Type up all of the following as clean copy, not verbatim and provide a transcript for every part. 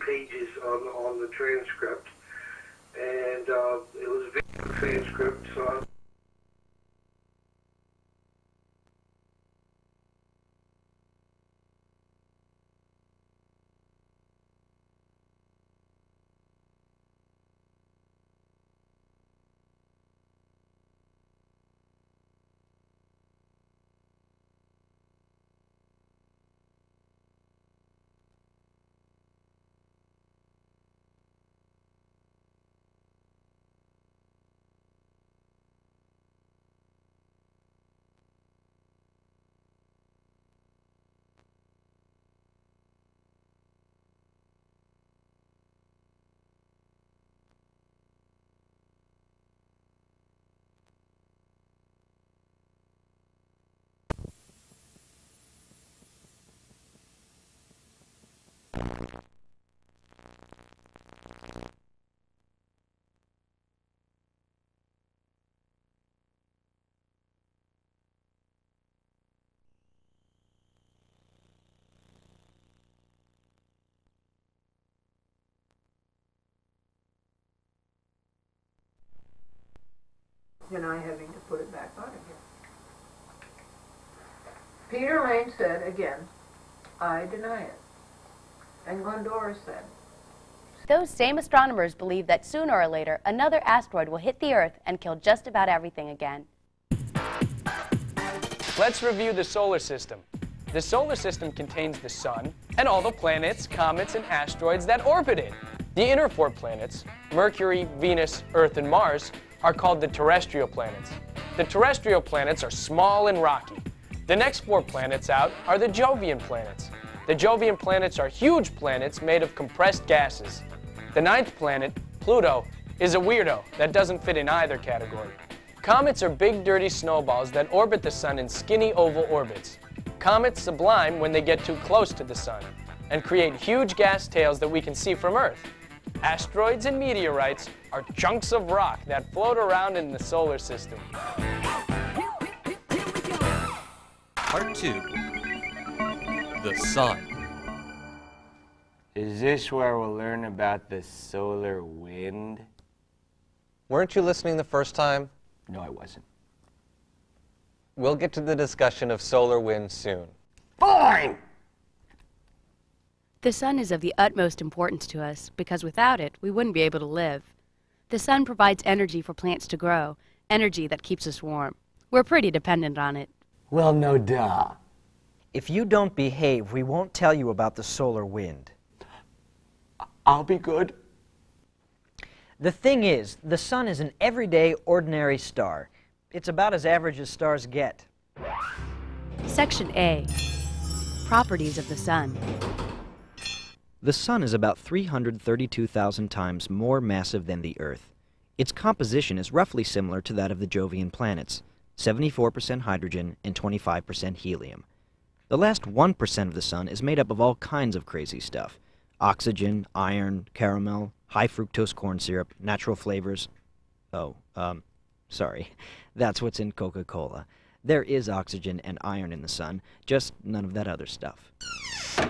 pages on the transcript, and it was a video transcript, so and I having to put it back on again. Peter Lane said again, I deny it. And Glendora said, those same astronomers believe that sooner or later another asteroid will hit the Earth and kill just about everything again. Let's review the solar system. The solar system contains the sun and all the planets, comets, and asteroids that orbit it. The inner four planets, Mercury, Venus, Earth, and Mars, are called the terrestrial planets. The terrestrial planets are small and rocky. The next four planets out are the Jovian planets. The Jovian planets are huge planets made of compressed gases. The ninth planet, Pluto, is a weirdo that doesn't fit in either category. Comets are big, dirty snowballs that orbit the sun in skinny oval orbits. Comets sublime when they get too close to the sun and create huge gas tails that we can see from Earth. Asteroids and meteorites are chunks of rock that float around in the solar system. Part 2. The Sun. Is this where we'll learn about the solar wind? Weren't you listening the first time? No, I wasn't. We'll get to the discussion of solar wind soon. Fine! The sun is of the utmost importance to us because without it, we wouldn't be able to live. The sun provides energy for plants to grow, energy that keeps us warm. We're pretty dependent on it. Well, no duh. If you don't behave, we won't tell you about the solar wind. I'll be good. The thing is, the sun is an everyday, ordinary star. It's about as average as stars get. Section A. Properties of the sun. The sun is about 332,000 times more massive than the Earth. Its composition is roughly similar to that of the Jovian planets, 74% hydrogen and 25% helium. The last 1% of the sun is made up of all kinds of crazy stuff. Oxygen, iron, caramel, high fructose corn syrup, natural flavors. Sorry. That's what's in Coca-Cola. There is oxygen and iron in the sun, just none of that other stuff.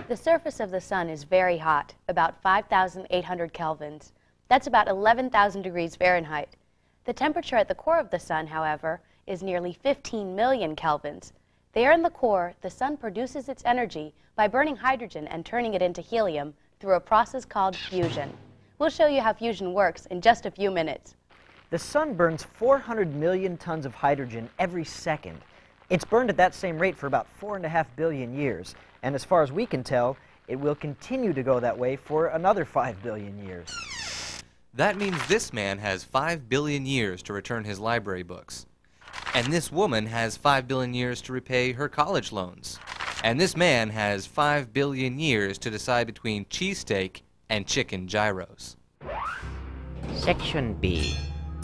The surface of the sun is very hot, about 5,800 kelvins. That's about 11,000 degrees Fahrenheit. The temperature at the core of the sun, however, is nearly 15 million kelvins. There in the core, the sun produces its energy by burning hydrogen and turning it into helium through a process called fusion. We'll show you how fusion works in just a few minutes. The sun burns 400 million tons of hydrogen every second. It's burned at that same rate for about 4.5 billion years, and as far as we can tell, it will continue to go that way for another 5 billion years. That means this man has 5 billion years to return his library books. And this woman has 5 billion years to repay her college loans. And this man has 5 billion years to decide between cheesesteak and chicken gyros. Section B.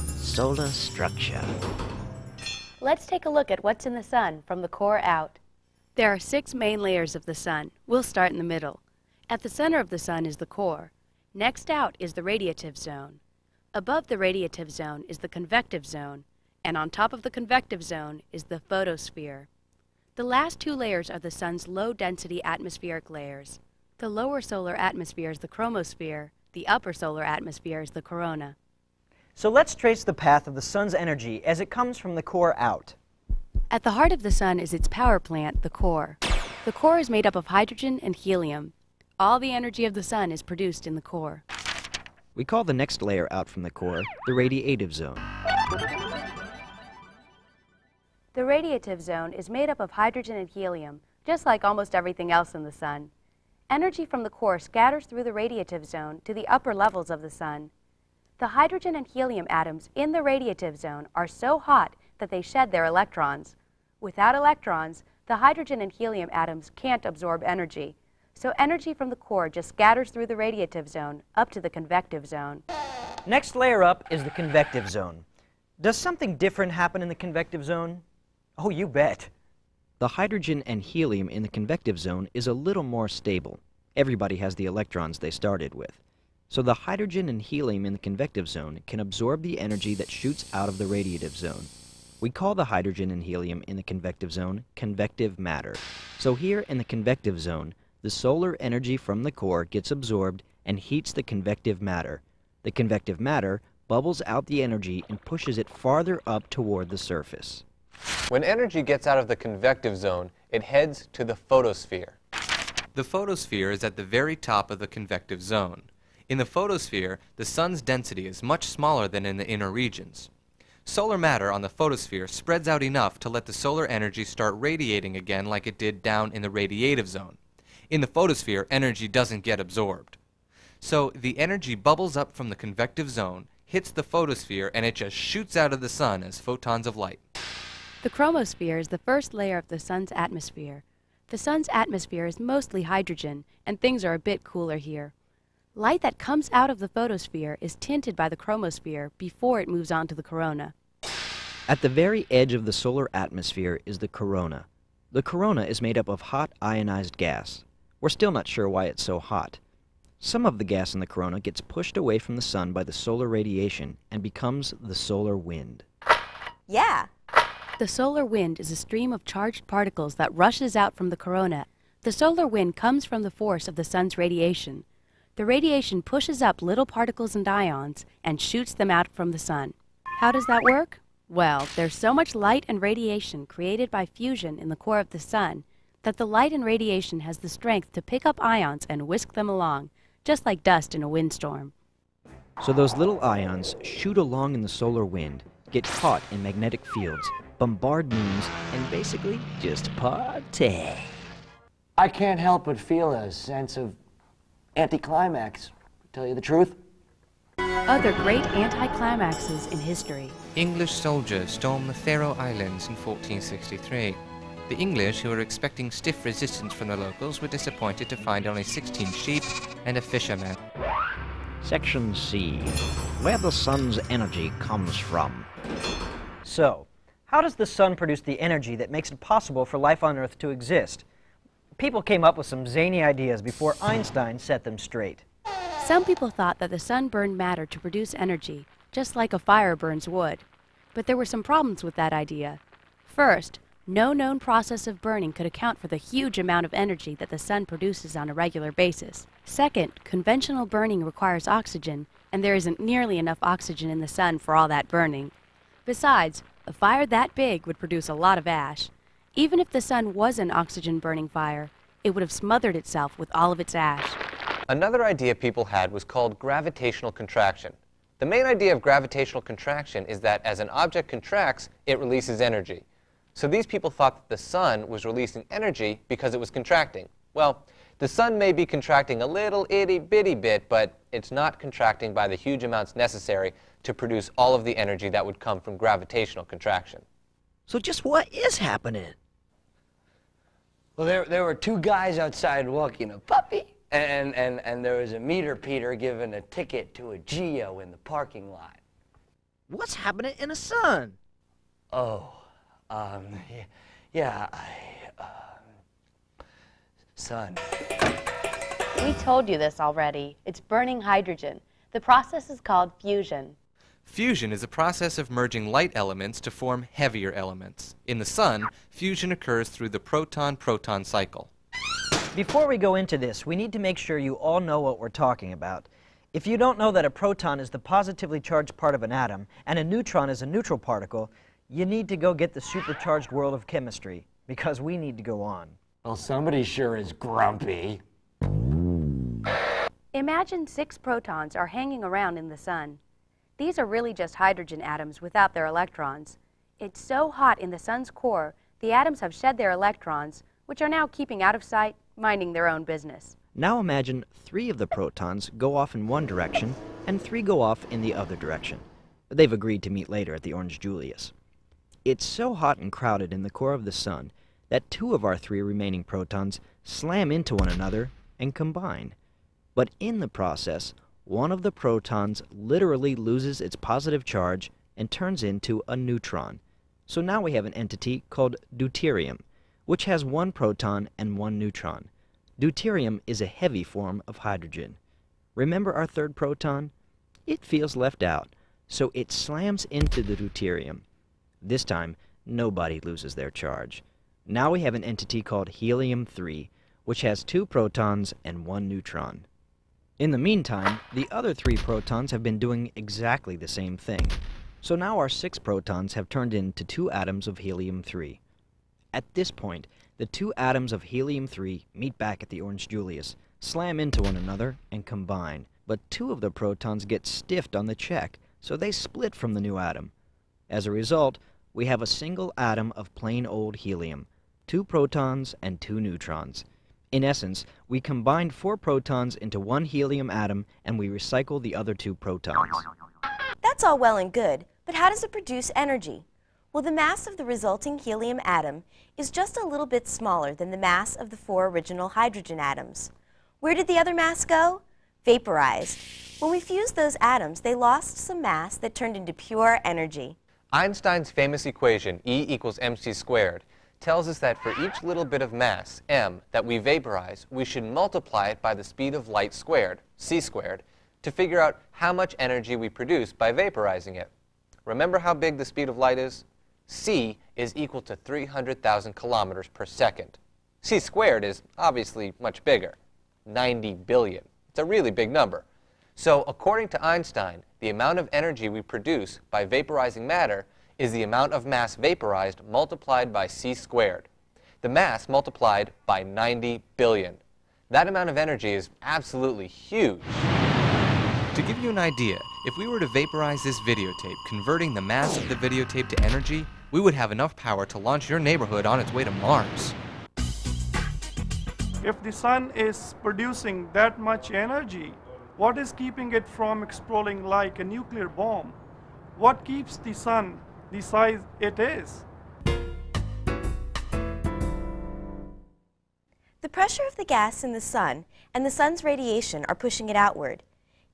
Solar structure. Let's take a look at what's in the sun from the core out. There are 6 main layers of the sun. We'll start in the middle. At the center of the sun is the core. Next out is the radiative zone. Above the radiative zone is the convective zone, and on top of the convective zone is the photosphere. The last 2 layers are the sun's low-density atmospheric layers. The lower solar atmosphere is the chromosphere. The upper solar atmosphere is the corona. So let's trace the path of the sun's energy as it comes from the core out. At the heart of the sun is its power plant, the core. The core is made up of hydrogen and helium. All the energy of the sun is produced in the core. We call the next layer out from the core the radiative zone. The radiative zone is made up of hydrogen and helium, just like almost everything else in the sun. Energy from the core scatters through the radiative zone to the upper levels of the sun. The hydrogen and helium atoms in the radiative zone are so hot that they shed their electrons. Without electrons, the hydrogen and helium atoms can't absorb energy. So energy from the core just scatters through the radiative zone up to the convective zone. Next layer up is the convective zone. Does something different happen in the convective zone? Oh, you bet. The hydrogen and helium in the convective zone is a little more stable. Everybody has the electrons they started with. So the hydrogen and helium in the convective zone can absorb the energy that shoots out of the radiative zone. We call the hydrogen and helium in the convective zone convective matter. So here in the convective zone, the solar energy from the core gets absorbed and heats the convective matter. The convective matter bubbles out the energy and pushes it farther up toward the surface. When energy gets out of the convective zone, it heads to the photosphere. The photosphere is at the very top of the convective zone. In the photosphere, the sun's density is much smaller than in the inner regions. Solar matter on the photosphere spreads out enough to let the solar energy start radiating again like it did down in the radiative zone. In the photosphere, energy doesn't get absorbed. So the energy bubbles up from the convective zone, hits the photosphere, and it just shoots out of the sun as photons of light. The chromosphere is the first layer of the sun's atmosphere. The sun's atmosphere is mostly hydrogen, and things are a bit cooler here. Light that comes out of the photosphere is tinted by the chromosphere before it moves on to the corona. At the very edge of the solar atmosphere is the corona. The corona is made up of hot ionized gas. We're still not sure why it's so hot. Some of the gas in the corona gets pushed away from the sun by the solar radiation and becomes the solar wind. Yeah. The solar wind is a stream of charged particles that rushes out from the corona. The solar wind comes from the force of the sun's radiation. The radiation pushes up little particles and ions and shoots them out from the sun. How does that work? Well, there's so much light and radiation created by fusion in the core of the sun that the light and radiation has the strength to pick up ions and whisk them along, just like dust in a windstorm. So those little ions shoot along in the solar wind, get caught in magnetic fields, bombard moons, and basically just party. I can't help but feel a sense of anticlimax, to tell you the truth. Other great anticlimaxes in history. English soldiers stormed the Faroe Islands in 1463. The English, who were expecting stiff resistance from the locals, were disappointed to find only 16 sheep and a fisherman. Section C, where the sun's energy comes from. So, how does the sun produce the energy that makes it possible for life on Earth to exist? People came up with some zany ideas before Einstein set them straight. Some people thought that the sun burned matter to produce energy, just like a fire burns wood. But there were some problems with that idea. First, no known process of burning could account for the huge amount of energy that the sun produces on a regular basis. Second, conventional burning requires oxygen, and there isn't nearly enough oxygen in the sun for all that burning. Besides, a fire that big would produce a lot of ash. Even if the sun was an oxygen-burning fire, it would have smothered itself with all of its ash. Another idea people had was called gravitational contraction. The main idea of gravitational contraction is that as an object contracts, it releases energy. So these people thought that the sun was releasing energy because it was contracting. Well, the sun may be contracting a little itty-bitty bit, but it's not contracting by the huge amounts necessary to produce all of the energy that would come from gravitational contraction. So just what is happening? Well, there were two guys outside walking a puppy, and there was a meter Peter giving a ticket to a Geo in the parking lot. What's happening in the sun? Oh, sun. We told you this already. It's burning hydrogen. The process is called fusion. Fusion is a process of merging light elements to form heavier elements. In the sun, fusion occurs through the proton-proton cycle. Before we go into this, we need to make sure you all know what we're talking about. If you don't know that a proton is the positively charged part of an atom and a neutron is a neutral particle, you need to go get the supercharged world of chemistry, because we need to go on. Well, somebody sure is grumpy. Imagine 6 protons are hanging around in the sun. These are really just hydrogen atoms without their electrons. It's so hot in the sun's core, the atoms have shed their electrons, which are now keeping out of sight, minding their own business. Now imagine 3 of the protons go off in one direction and 3 go off in the other direction. They've agreed to meet later at the Orange Julius. It's so hot and crowded in the core of the sun that 2 of our 3 remaining protons slam into one another and combine. But in the process, one of the protons literally loses its positive charge and turns into a neutron. So now we have an entity called deuterium, which has 1 proton and 1 neutron. Deuterium is a heavy form of hydrogen. Remember our 3rd proton? It feels left out, so it slams into the deuterium. This time, nobody loses their charge. Now we have an entity called helium-3, which has 2 protons and 1 neutron. In the meantime, the other 3 protons have been doing exactly the same thing. So now our 6 protons have turned into 2 atoms of helium-3. At this point, the 2 atoms of helium-3 meet back at the Orange Julius, slam into one another, and combine. But 2 of the protons get stiffed on the check, so they split from the new atom. As a result, we have a single atom of plain old helium, 2 protons and 2 neutrons. In essence, we combined 4 protons into 1 helium atom, and we recycle the other 2 protons. That's all well and good, but how does it produce energy? Well, the mass of the resulting helium atom is just a little bit smaller than the mass of the 4 original hydrogen atoms. Where did the other mass go? Vaporized. When we fused those atoms, they lost some mass that turned into pure energy. Einstein's famous equation, E equals mc squared, tells us that for each little bit of mass, m, that we vaporize, we should multiply it by the speed of light squared, c squared, to figure out how much energy we produce by vaporizing it. Remember how big the speed of light is? c is equal to 300,000 kilometers per second. C squared is obviously much bigger, 90 billion. It's a really big number. So according to Einstein, the amount of energy we produce by vaporizing matter is the amount of mass vaporized multiplied by c squared. The mass multiplied by 90 billion. That amount of energy is absolutely huge. To give you an idea, if we were to vaporize this videotape, converting the mass of the videotape to energy, we would have enough power to launch your neighborhood on its way to Mars. If the sun is producing that much energy, what is keeping it from exploding like a nuclear bomb? What keeps the sun the size it is? The pressure of the gas in the sun and the sun's radiation are pushing it outward.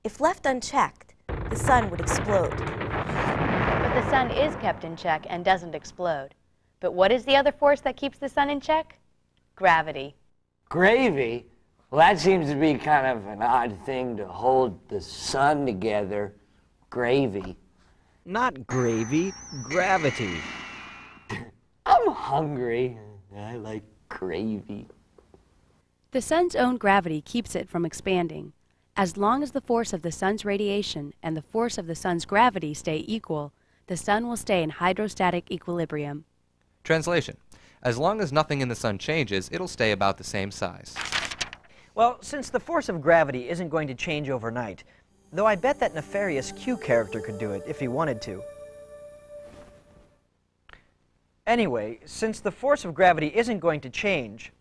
If left unchecked, the sun would explode. But the sun is kept in check and doesn't explode. But what is the other force that keeps the sun in check? Gravity. Gravy? Well, that seems to be kind of an odd thing to hold the sun together. Gravy. Not gravy, gravity. I'm hungry. I like gravy. The sun's own gravity keeps it from expanding. As long as the force of the sun's radiation and the force of the sun's gravity stay equal, the sun will stay in hydrostatic equilibrium. Translation: as long as nothing in the sun changes, it'll stay about the same size. Well, since the force of gravity isn't going to change overnight, though I bet that nefarious Q character could do it if he wanted to. Anyway, since the force of gravity isn't going to change,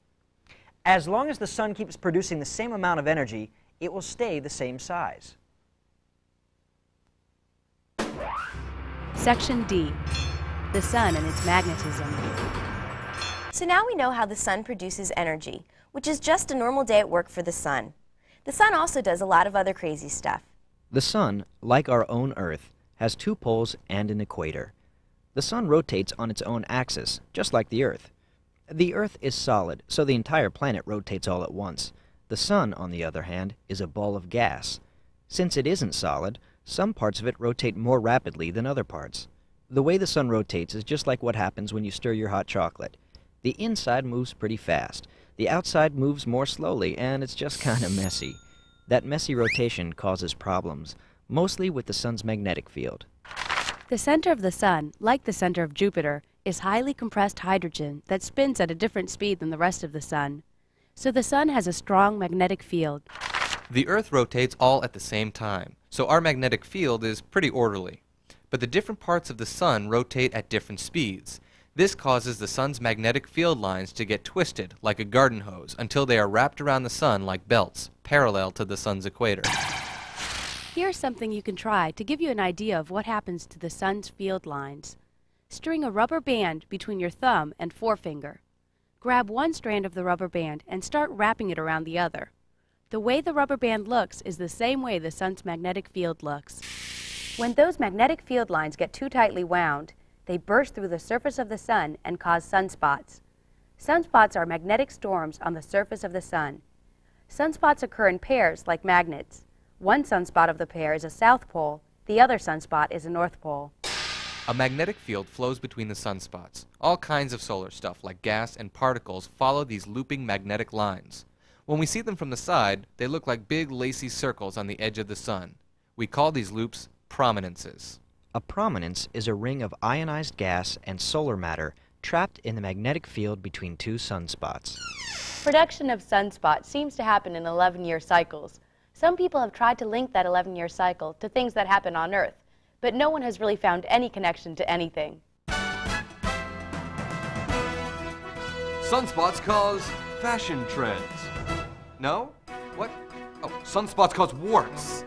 as long as the sun keeps producing the same amount of energy, it will stay the same size. Section D. The sun and its magnetism. So now we know how the sun produces energy, which is just a normal day at work for the sun. The sun also does a lot of other crazy stuff. The sun, like our own Earth, has 2 poles and an equator. The sun rotates on its own axis, just like the Earth. The Earth is solid, so the entire planet rotates all at once. The sun, on the other hand, is a ball of gas. Since it isn't solid, some parts of it rotate more rapidly than other parts. The way the sun rotates is just like what happens when you stir your hot chocolate. The inside moves pretty fast. The outside moves more slowly, and it's just kind of messy. That messy rotation causes problems, mostly with the sun's magnetic field. The center of the sun, like the center of Jupiter, is highly compressed hydrogen that spins at a different speed than the rest of the sun. So the sun has a strong magnetic field. The Earth rotates all at the same time, so our magnetic field is pretty orderly. But the different parts of the sun rotate at different speeds. This causes the sun's magnetic field lines to get twisted like a garden hose until they are wrapped around the sun like belts, parallel to the sun's equator. Here's something you can try to give you an idea of what happens to the sun's field lines. String a rubber band between your thumb and forefinger. Grab one strand of the rubber band and start wrapping it around the other. The way the rubber band looks is the same way the sun's magnetic field looks. When those magnetic field lines get too tightly wound, they burst through the surface of the sun and cause sunspots. Sunspots are magnetic storms on the surface of the sun. Sunspots occur in pairs like magnets. One sunspot of the pair is a south pole, the other sunspot is a north pole. A magnetic field flows between the sunspots. All kinds of solar stuff like gas and particles follow these looping magnetic lines. When we see them from the side, they look like big lacy circles on the edge of the sun. We call these loops prominences. A prominence is a ring of ionized gas and solar matter trapped in the magnetic field between two sunspots. Production of sunspots seems to happen in 11-year cycles. Some people have tried to link that 11-year cycle to things that happen on Earth, but no one has really found any connection to anything. Sunspots cause fashion trends. No? What? Oh, sunspots cause warts.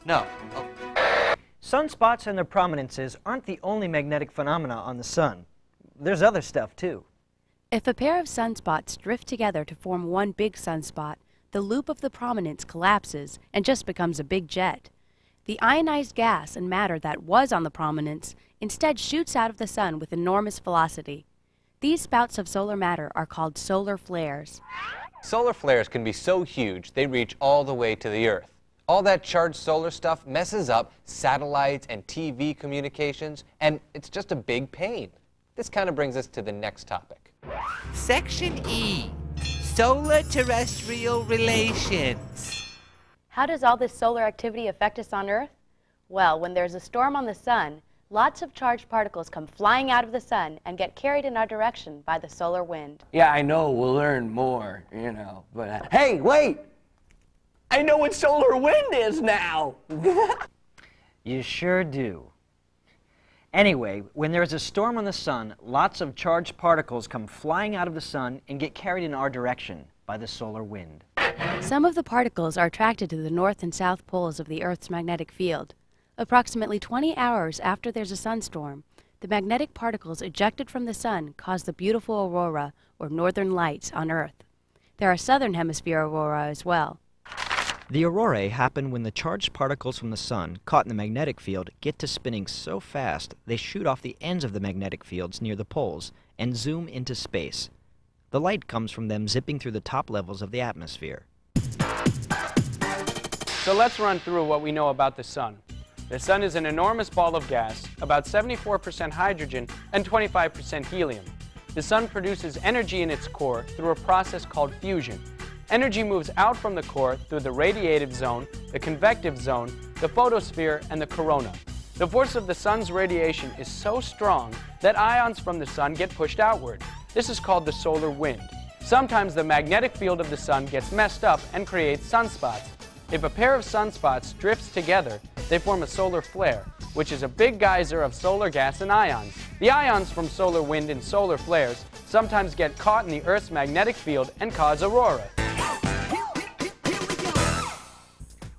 No. Oh. Sunspots and their prominences aren't the only magnetic phenomena on the sun. There's other stuff too. If a pair of sunspots drift together to form one big sunspot, the loop of the prominence collapses and just becomes a big jet. The ionized gas and matter that was on the prominence instead shoots out of the sun with enormous velocity. These spouts of solar matter are called solar flares. Solar flares can be so huge they reach all the way to the Earth. All that charged solar stuff messes up satellites and TV communications, and it's just a big pain. This kind of brings us to the next topic. Section E, solar-terrestrial relations. How does all this solar activity affect us on Earth? Well, when there's a storm on the sun, lots of charged particles come flying out of the sun and get carried in our direction by the solar wind. Yeah, I know, we'll learn more, you know, but hey, wait! I know what solar wind is now! You sure do. Anyway, when there's a storm on the sun, lots of charged particles come flying out of the sun and get carried in our direction by the solar wind. Some of the particles are attracted to the north and south poles of the Earth's magnetic field. Approximately 20 hours after there's a sunstorm, the magnetic particles ejected from the sun cause the beautiful aurora, or northern lights, on Earth. There are southern hemisphere aurora as well. The aurorae happen when the charged particles from the sun, caught in the magnetic field, get to spinning so fast they shoot off the ends of the magnetic fields near the poles and zoom into space. The light comes from them zipping through the top levels of the atmosphere. So let's run through what we know about the sun. The sun is an enormous ball of gas, about 74% hydrogen and 25% helium. The sun produces energy in its core through a process called fusion. Energy moves out from the core through the radiative zone, the convective zone, the photosphere, and the corona. The force of the sun's radiation is so strong that ions from the sun get pushed outward. This is called the solar wind. Sometimes the magnetic field of the sun gets messed up and creates sunspots. If a pair of sunspots drifts together, they form a solar flare, which is a big geyser of solar gas and ions. The ions from solar wind and solar flares sometimes get caught in the Earth's magnetic field and cause aurora.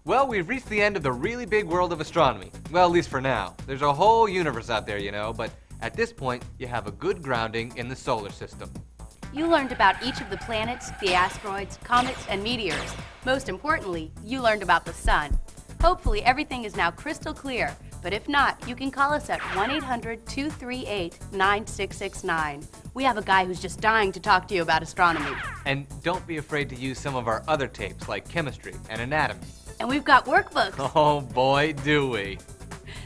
Well, we've reached the end of the really big world of astronomy. Well, at least for now. There's a whole universe out there, you know, but at this point, you have a good grounding in the solar system. You learned about each of the planets, the asteroids, comets, and meteors. Most importantly, you learned about the sun. Hopefully, everything is now crystal clear, but if not, you can call us at 1-800-238-9669. We have a guy who's just dying to talk to you about astronomy. And don't be afraid to use some of our other tapes like chemistry and anatomy. And we've got workbooks. Oh boy, do we.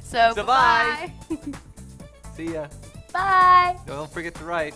So bye. See ya. Bye. Don't forget to write.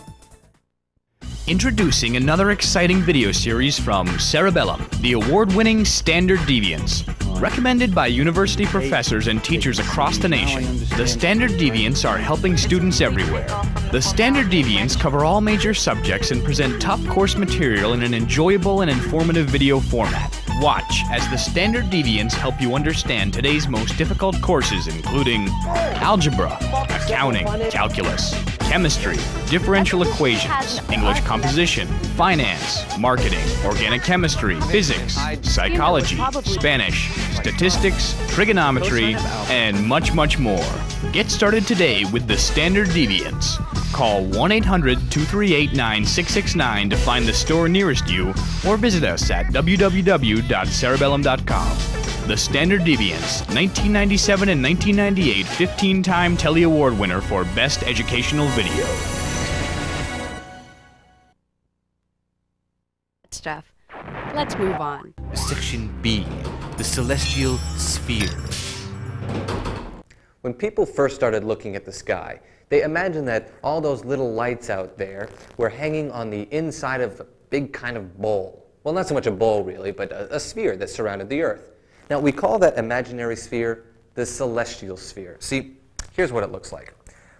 Introducing another exciting video series from Cerebellum, the award-winning Standard Deviants. Recommended by university professors and teachers across the nation, the Standard Deviants are helping students everywhere. The Standard Deviants cover all major subjects and present tough course material in an enjoyable and informative video format. Watch as the Standard Deviants help you understand today's most difficult courses, including algebra, accounting, calculus, chemistry, differential equations, English composition, finance, marketing, organic chemistry, physics, psychology, Spanish, statistics, trigonometry, and much, much more. Get started today with the Standard Deviants. Call 1-800-238-9669 to find the store nearest you, or visit us at www.cerebellum.com. The Standard Deviants, 1997 and 1998 15-time Telly Award winner for Best Educational Video. Stuff. Let's move on. Section B, the celestial sphere. When people first started looking at the sky, they imagined that all those little lights out there were hanging on the inside of a big kind of bowl. Well, not so much a bowl really, but a sphere that surrounded the Earth. Now, we call that imaginary sphere the celestial sphere. See, here's what it looks like.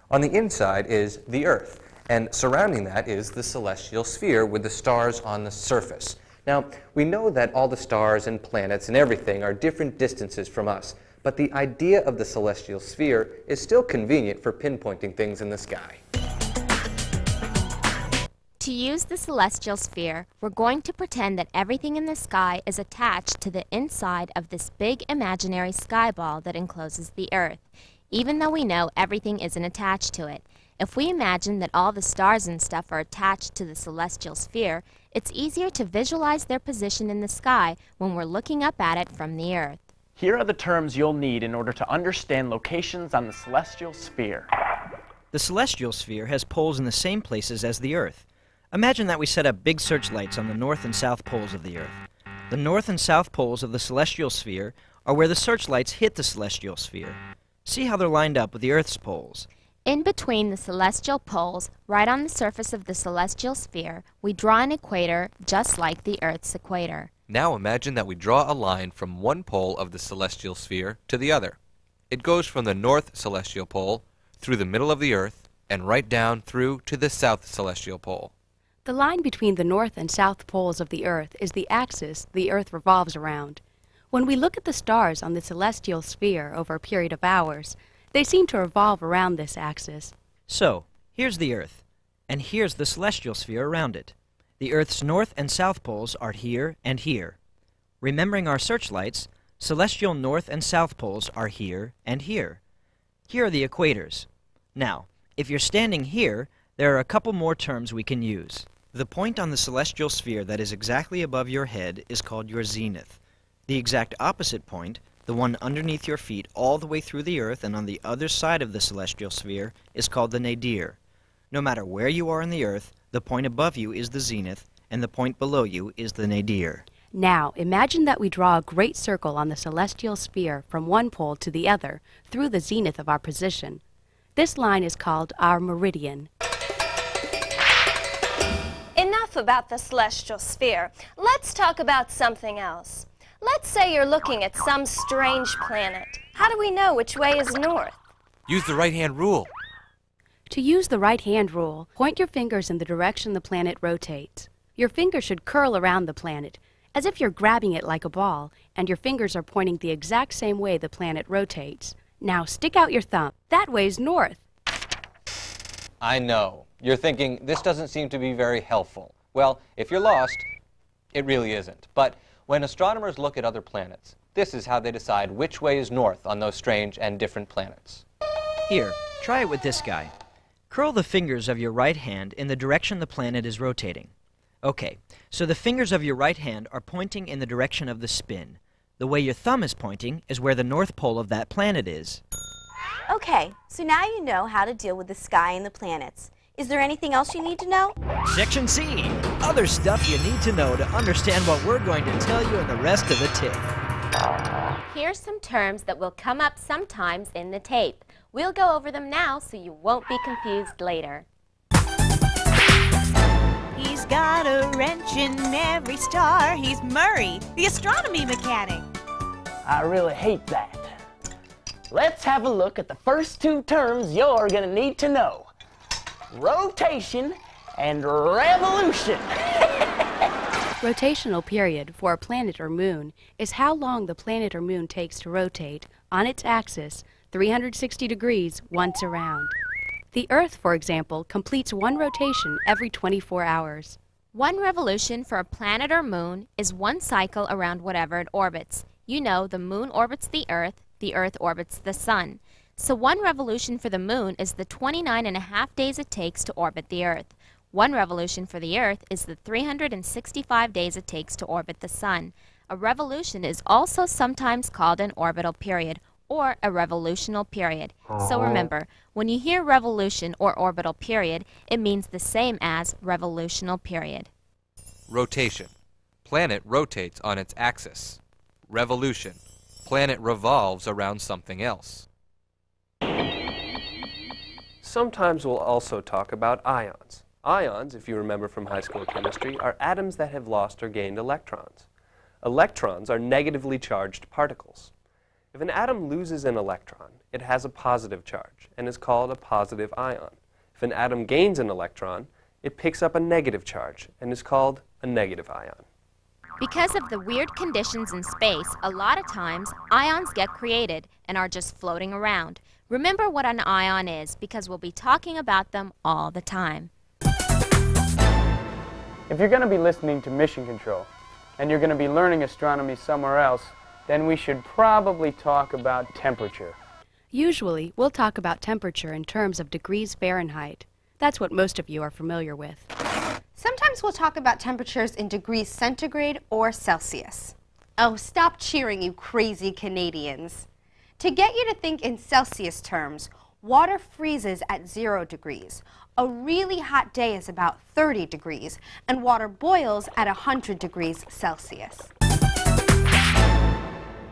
On the inside is the Earth, and surrounding that is the celestial sphere with the stars on the surface. Now, we know that all the stars and planets and everything are different distances from us, but the idea of the celestial sphere is still convenient for pinpointing things in the sky. To use the celestial sphere, we're going to pretend that everything in the sky is attached to the inside of this big imaginary sky ball that encloses the Earth, even though we know everything isn't attached to it. If we imagine that all the stars and stuff are attached to the celestial sphere, it's easier to visualize their position in the sky when we're looking up at it from the Earth. Here are the terms you'll need in order to understand locations on the celestial sphere. The celestial sphere has poles in the same places as the Earth. Imagine that we set up big searchlights on the north and south poles of the Earth. The north and south poles of the celestial sphere are where the searchlights hit the celestial sphere. See how they're lined up with the Earth's poles. In between the celestial poles, right on the surface of the celestial sphere, we draw an equator just like the Earth's equator. Now imagine that we draw a line from one pole of the celestial sphere to the other. It goes from the north celestial pole through the middle of the Earth and right down through to the south celestial pole. The line between the north and south poles of the Earth is the axis the Earth revolves around. When we look at the stars on the celestial sphere over a period of hours, they seem to revolve around this axis. So, here's the Earth, and here's the celestial sphere around it. The Earth's north and south poles are here and here. Remembering our searchlights, celestial north and south poles are here and here. Here are the equators. Now, if you're standing here, there are a couple more terms we can use. The point on the celestial sphere that is exactly above your head is called your zenith. The exact opposite point, the one underneath your feet all the way through the Earth and on the other side of the celestial sphere, is called the nadir. No matter where you are on the Earth, the point above you is the zenith, and the point below you is the nadir. Now, imagine that we draw a great circle on the celestial sphere from one pole to the other through the zenith of our position. This line is called our meridian. Enough about the celestial sphere. Let's talk about something else. Let's say you're looking at some strange planet. How do we know which way is north? Use the right-hand rule. To use the right-hand rule, point your fingers in the direction the planet rotates. Your fingers should curl around the planet, as if you're grabbing it like a ball, and your fingers are pointing the exact same way the planet rotates. Now stick out your thumb. That way's north. I know. You're thinking, this doesn't seem to be very helpful. Well, if you're lost, it really isn't. But when astronomers look at other planets, this is how they decide which way is north on those strange and different planets. Here, try it with this guy. Curl the fingers of your right hand in the direction the planet is rotating. Okay, so the fingers of your right hand are pointing in the direction of the spin. The way your thumb is pointing is where the north pole of that planet is. Okay, so now you know how to deal with the sky and the planets. Is there anything else you need to know? Section C, other stuff you need to know to understand what we're going to tell you in the rest of the tape. Here's some terms that will come up sometimes in the tape. We'll go over them now so you won't be confused later. He's got a wrench in every star. He's Murray, the astronomy mechanic. I really hate that. Let's have a look at the first two terms you're gonna need to know. Rotation and revolution. Rotational period for a planet or moon is how long the planet or moon takes to rotate on its axis 360 degrees once around. The Earth, for example, completes one rotation every 24 hours. One revolution for a planet or moon is one cycle around whatever it orbits. You know, the moon orbits the Earth orbits the sun. So one revolution for the moon is the 29.5 days it takes to orbit the Earth. One revolution for the Earth is the 365 days it takes to orbit the sun. A revolution is also sometimes called an orbital period or a revolutional period. So remember, when you hear revolution or orbital period, it means the same as revolutional period. Rotation. Planet rotates on its axis. Revolution. Planet revolves around something else. Sometimes we'll also talk about ions. Ions, if you remember from high school chemistry, are atoms that have lost or gained electrons. Electrons are negatively charged particles. If an atom loses an electron, it has a positive charge and is called a positive ion. If an atom gains an electron, it picks up a negative charge and is called a negative ion. Because of the weird conditions in space, a lot of times ions get created and are just floating around. Remember what an ion is because we'll be talking about them all the time. If you're going to be listening to Mission Control and you're going to be learning astronomy somewhere else, then we should probably talk about temperature. Usually, we'll talk about temperature in terms of degrees Fahrenheit. That's what most of you are familiar with. Sometimes we'll talk about temperatures in degrees centigrade or Celsius. Oh, stop cheering, you crazy Canadians. To get you to think in Celsius terms, water freezes at 0 degrees. A really hot day is about 30 degrees, and water boils at 100 degrees Celsius.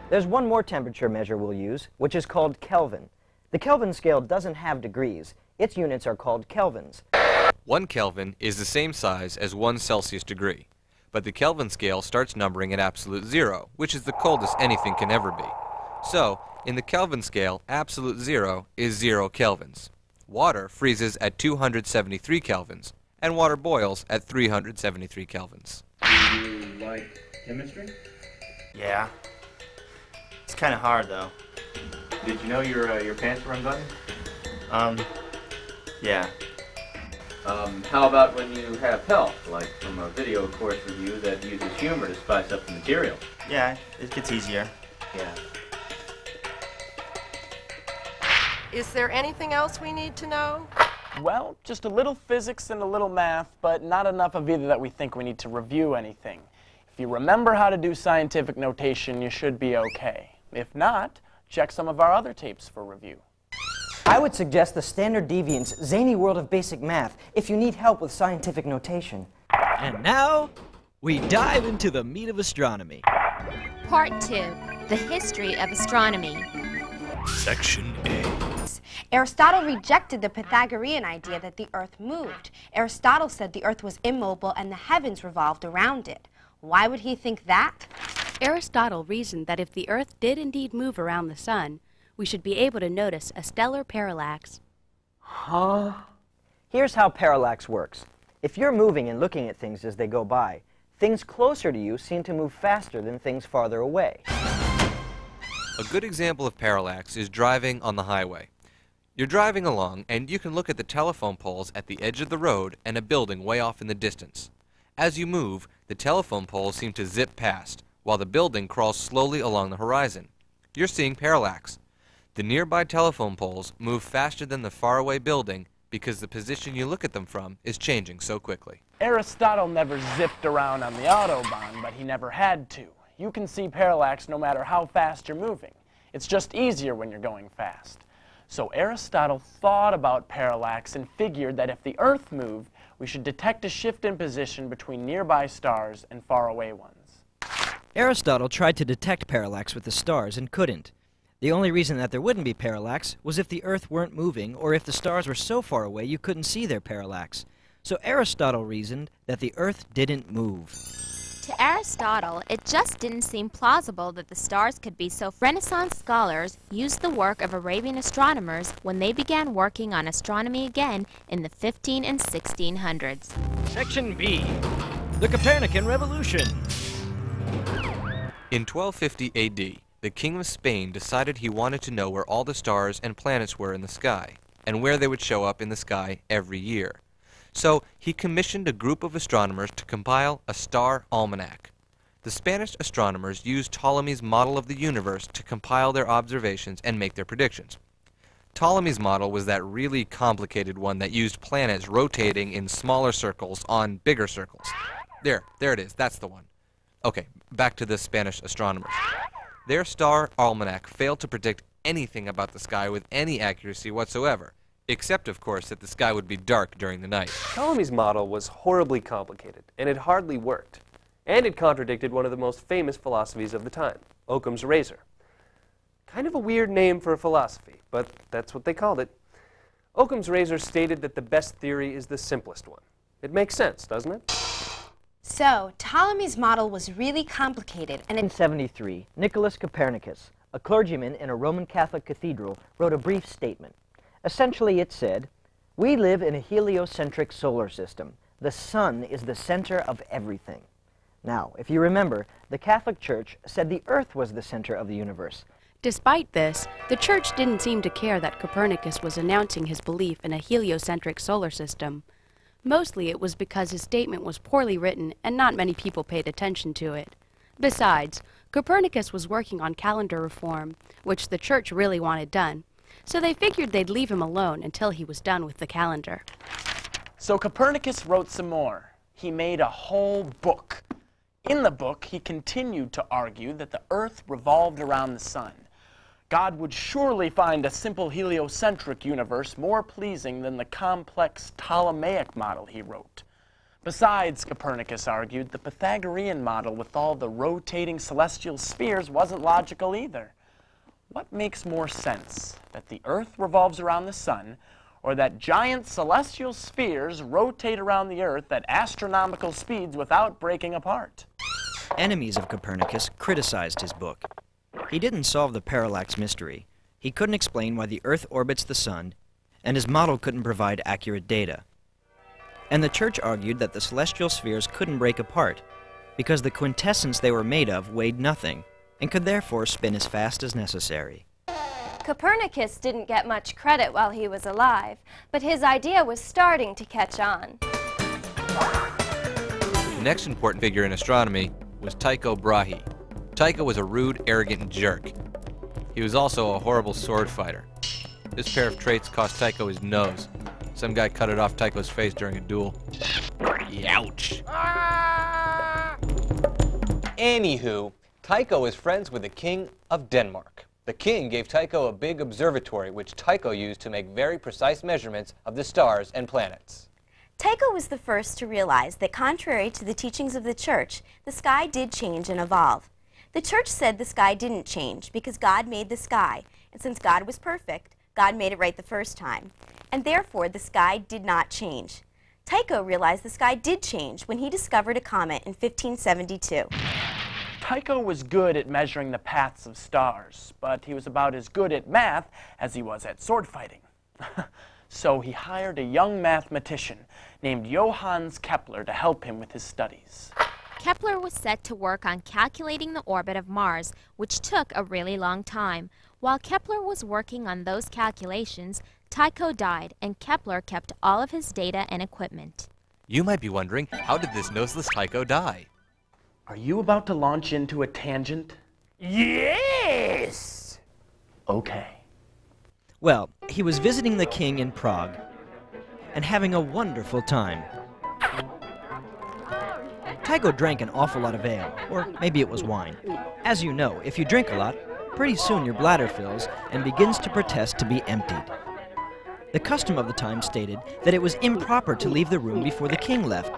There's one more temperature measure we'll use, which is called Kelvin. The Kelvin scale doesn't have degrees. Its units are called kelvins. 1 Kelvin is the same size as 1 Celsius degree, but the Kelvin scale starts numbering at absolute 0, which is the coldest anything can ever be. So, in the Kelvin scale, absolute 0 is 0 kelvins. Water freezes at 273 kelvins, and water boils at 373 kelvins. Do you like chemistry? Yeah. It's kind of hard, though. Did you know your pants were unbuttoned? Yeah. How about when you have help, like from a video course review that uses humor to spice up the material? Yeah, it gets easier. Yeah. Is there anything else we need to know? Well, just a little physics and a little math, but not enough of either that we think we need to review anything. If you remember how to do scientific notation, you should be okay. If not, check some of our other tapes for review. I would suggest the Standard Deviant's Zany World of Basic Math if you need help with scientific notation. And now, we dive into the meat of astronomy. Part 2, the history of astronomy. Section A. Aristotle rejected the Pythagorean idea that the Earth moved. Aristotle said the Earth was immobile and the heavens revolved around it. Why would he think that? Aristotle reasoned that if the Earth did indeed move around the sun, we should be able to notice a stellar parallax. Huh? Here's how parallax works. If you're moving and looking at things as they go by, things closer to you seem to move faster than things farther away. A good example of parallax is driving on the highway. You're driving along and you can look at the telephone poles at the edge of the road and a building way off in the distance. As you move, the telephone poles seem to zip past, while the building crawls slowly along the horizon. You're seeing parallax. The nearby telephone poles move faster than the faraway building because the position you look at them from is changing so quickly. Aristotle never zipped around on the Autobahn, but he never had to. You can see parallax no matter how fast you're moving. It's just easier when you're going fast. So Aristotle thought about parallax and figured that if the Earth moved, we should detect a shift in position between nearby stars and faraway ones. Aristotle tried to detect parallax with the stars and couldn't. The only reason that there wouldn't be parallax was if the Earth weren't moving or if the stars were so far away you couldn't see their parallax. So Aristotle reasoned that the Earth didn't move. To Aristotle, it just didn't seem plausible that the stars could be so. Renaissance scholars used the work of Arabian astronomers when they began working on astronomy again in the 15 and 1600s. Section B, the Copernican Revolution. In 1250 AD, the King of Spain decided he wanted to know where all the stars and planets were in the sky, and where they would show up in the sky every year. So he commissioned a group of astronomers to compile a star almanac. The Spanish astronomers used Ptolemy's model of the universe to compile their observations and make their predictions. Ptolemy's model was that really complicated one that used planets rotating in smaller circles on bigger circles. There it is, that's the one. Okay, back to the Spanish astronomers. Their star almanac failed to predict anything about the sky with any accuracy whatsoever. Except, of course, that the sky would be dark during the night. Ptolemy's model was horribly complicated, and it hardly worked. And it contradicted one of the most famous philosophies of the time, Occam's razor. Kind of a weird name for a philosophy, but that's what they called it. Occam's razor stated that the best theory is the simplest one. It makes sense, doesn't it? So, Ptolemy's model was really complicated, and In 73, Nicholas Copernicus, a clergyman in a Roman Catholic cathedral, wrote a brief statement. Essentially, it said, "We live in a heliocentric solar system. The sun is the center of everything." Now, if you remember, the Catholic Church said the Earth was the center of the universe. Despite this, the Church didn't seem to care that Copernicus was announcing his belief in a heliocentric solar system. Mostly it was because his statement was poorly written and not many people paid attention to it. Besides, Copernicus was working on calendar reform, which the Church really wanted done. So they figured they'd leave him alone until he was done with the calendar. So Copernicus wrote some more. He made a whole book. In the book, he continued to argue that the Earth revolved around the sun. God would surely find a simple heliocentric universe more pleasing than the complex Ptolemaic model he wrote. Besides, Copernicus argued, the Pythagorean model with all the rotating celestial spheres wasn't logical either. What makes more sense, that the Earth revolves around the sun, or that giant celestial spheres rotate around the Earth at astronomical speeds without breaking apart? Enemies of Copernicus criticized his book. He didn't solve the parallax mystery. He couldn't explain why the Earth orbits the sun, and his model couldn't provide accurate data. And the Church argued that the celestial spheres couldn't break apart, because the quintessence they were made of weighed nothing, and could therefore spin as fast as necessary. Copernicus didn't get much credit while he was alive, but his idea was starting to catch on. The next important figure in astronomy was Tycho Brahe. Tycho was a rude, arrogant jerk. He was also a horrible sword fighter. This pair of traits cost Tycho his nose. Some guy cut it off Tycho's face during a duel. Ouch! Anywho, Tycho is friends with the King of Denmark. The king gave Tycho a big observatory which Tycho used to make very precise measurements of the stars and planets. Tycho was the first to realize that contrary to the teachings of the Church, the sky did change and evolve. The Church said the sky didn't change because God made the sky, and since God was perfect, God made it right the first time, and therefore the sky did not change. Tycho realized the sky did change when he discovered a comet in 1572. Tycho was good at measuring the paths of stars, but he was about as good at math as he was at sword fighting. So he hired a young mathematician named Johannes Kepler to help him with his studies. Kepler was set to work on calculating the orbit of Mars, which took a really long time. While Kepler was working on those calculations, Tycho died, and Kepler kept all of his data and equipment. You might be wondering, how did this noseless Tycho die? Are you about to launch into a tangent? Yes! Okay. Well, he was visiting the king in Prague and having a wonderful time. Tycho drank an awful lot of ale, or maybe it was wine. As you know, if you drink a lot, pretty soon your bladder fills and begins to protest to be emptied. The custom of the time stated that it was improper to leave the room before the king left,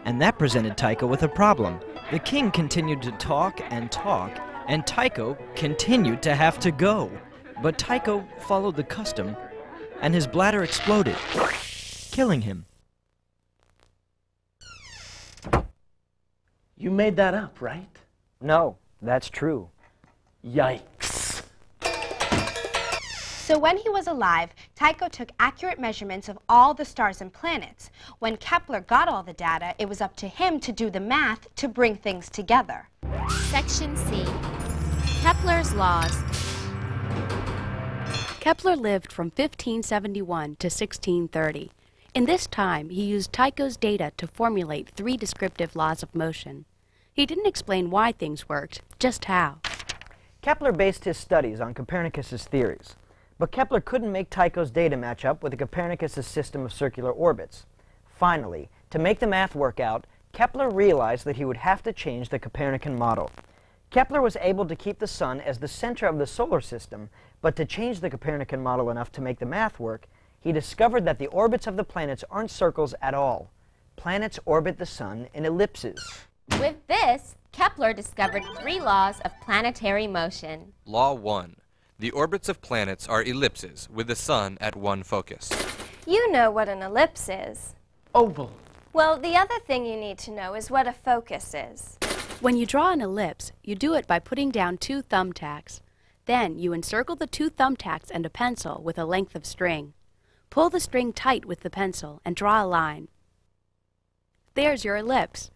and that presented Tycho with a problem. The king continued to talk, and Tycho continued to have to go. But Tycho followed the custom, and his bladder exploded, killing him. You made that up, right? No, that's true. Yikes. So when he was alive, Tycho took accurate measurements of all the stars and planets. When Kepler got all the data, it was up to him to do the math to bring things together. Section C. Kepler's laws. Kepler lived from 1571 to 1630. In this time, he used Tycho's data to formulate 3 descriptive laws of motion. He didn't explain why things worked, just how. Kepler based his studies on Copernicus's theories, but Kepler couldn't make Tycho's data match up with Copernicus's system of circular orbits. Finally, to make the math work out, Kepler realized that he would have to change the Copernican model. Kepler was able to keep the Sun as the center of the solar system, but to change the Copernican model enough to make the math work, he discovered that the orbits of the planets aren't circles at all. Planets orbit the Sun in ellipses. With this, Kepler discovered 3 laws of planetary motion. Law 1. The orbits of planets are ellipses, with the Sun at one focus. You know what an ellipse is. Oval. Well, the other thing you need to know is what a focus is. When you draw an ellipse, you do it by putting down 2 thumbtacks. Then you encircle the 2 thumbtacks and a pencil with a length of string. Pull the string tight with the pencil and draw a line. There's your ellipse.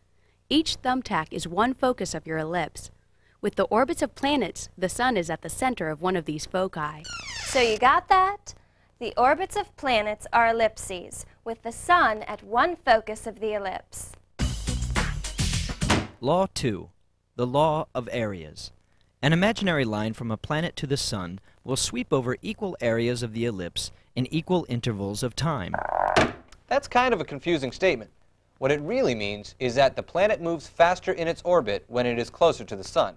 Each thumbtack is one focus of your ellipse. With the orbits of planets, the Sun is at the center of one of these foci. So you got that? The orbits of planets are ellipses, with the Sun at one focus of the ellipse. Law 2. The law of areas. An imaginary line from a planet to the Sun will sweep over equal areas of the ellipse in equal intervals of time. That's kind of a confusing statement. What it really means is that the planet moves faster in its orbit when it is closer to the Sun.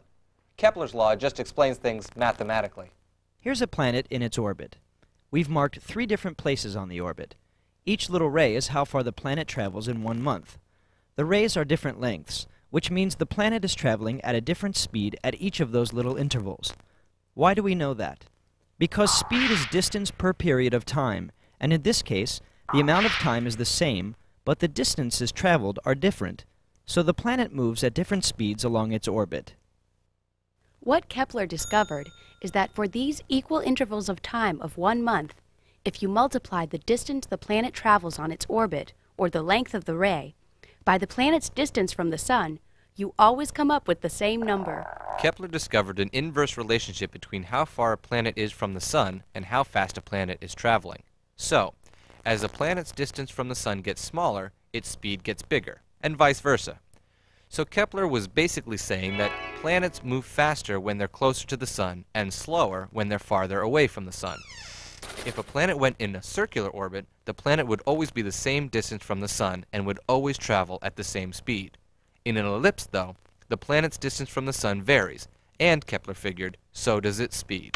Kepler's law just explains things mathematically. Here's a planet in its orbit. We've marked 3 different places on the orbit. Each little ray is how far the planet travels in 1 month. The rays are different lengths, which means the planet is traveling at a different speed at each of those little intervals. Why do we know that? Because speed is distance per period of time, and in this case, the amount of time is the same, but the distances traveled are different, so the planet moves at different speeds along its orbit. What Kepler discovered is that for these equal intervals of time of 1 month, if you multiply the distance the planet travels on its orbit, or the length of the ray, by the planet's distance from the Sun, you always come up with the same number. Kepler discovered an inverse relationship between how far a planet is from the Sun and how fast a planet is traveling. So, as a planet's distance from the Sun gets smaller, its speed gets bigger, and vice versa. So Kepler was basically saying that planets move faster when they're closer to the Sun and slower when they're farther away from the Sun. If a planet went in a circular orbit, the planet would always be the same distance from the Sun and would always travel at the same speed. In an ellipse, though, the planet's distance from the Sun varies, and Kepler figured, so does its speed.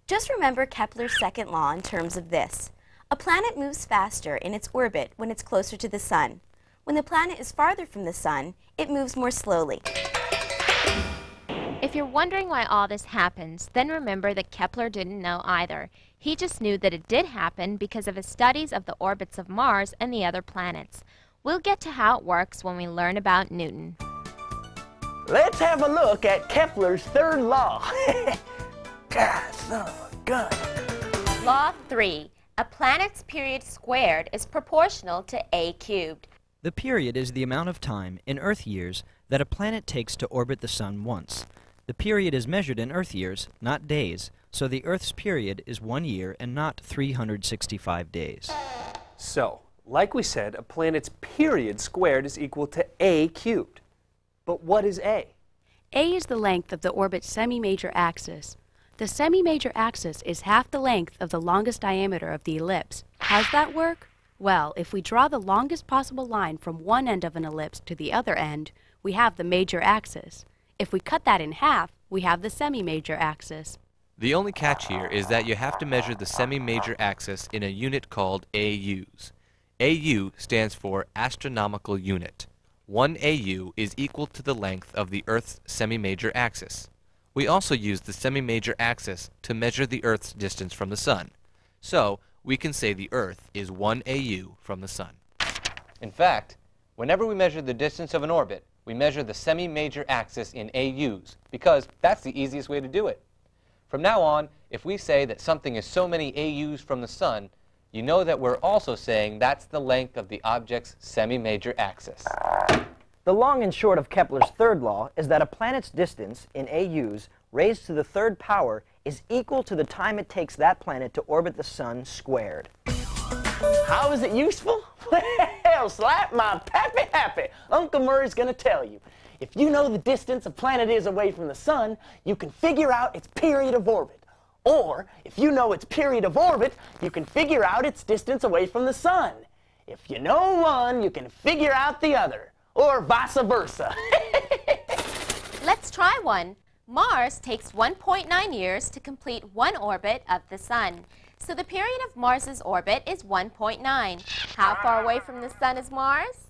Just remember Kepler's second law in terms of this. A planet moves faster in its orbit when it's closer to the Sun. When the planet is farther from the Sun, it moves more slowly. If you're wondering why all this happens, then remember that Kepler didn't know either. He just knew that it did happen because of his studies of the orbits of Mars and the other planets. We'll get to how it works when we learn about Newton. Let's have a look at Kepler's 3rd law. God, son of a gun. Law 3. A planet's period squared is proportional to a cubed. The period is the amount of time, in Earth years, that a planet takes to orbit the Sun once. The period is measured in Earth years, not days, so the Earth's period is 1 year and not 365 days. So, like we said, a planet's period squared is equal to a cubed. But what is a? A is the length of the orbit's semi-major axis. The semi-major axis is half the length of the longest diameter of the ellipse. How's that work? Well, if we draw the longest possible line from one end of an ellipse to the other end, we have the major axis. If we cut that in half, we have the semi-major axis. The only catch here is that you have to measure the semi-major axis in a unit called AUs. AU stands for astronomical unit. 1 AU is equal to the length of the Earth's semi-major axis. We also use the semi-major axis to measure the Earth's distance from the Sun. So, we can say the Earth is 1 AU from the Sun. In fact, whenever we measure the distance of an orbit, We measure the semi-major axis in AUs because that's the easiest way to do it. From now on, if we say that something is so many AUs from the sun, you know that we're also saying that's the length of the object's semi-major axis. The long and short of Kepler's third law is that a planet's distance in AUs raised to the third power is equal to the time it takes that planet to orbit the sun squared. How is it useful? Well, slap my pappy happy. Uncle Murray's gonna tell you. If you know the distance a planet is away from the sun, you can figure out its period of orbit. Or, if you know its period of orbit, you can figure out its distance away from the sun. If you know one, you can figure out the other. Or vice versa. Let's try one. Mars takes 1.9 years to complete one orbit of the sun. So the period of Mars's orbit is 1.9. How far away from the sun is Mars?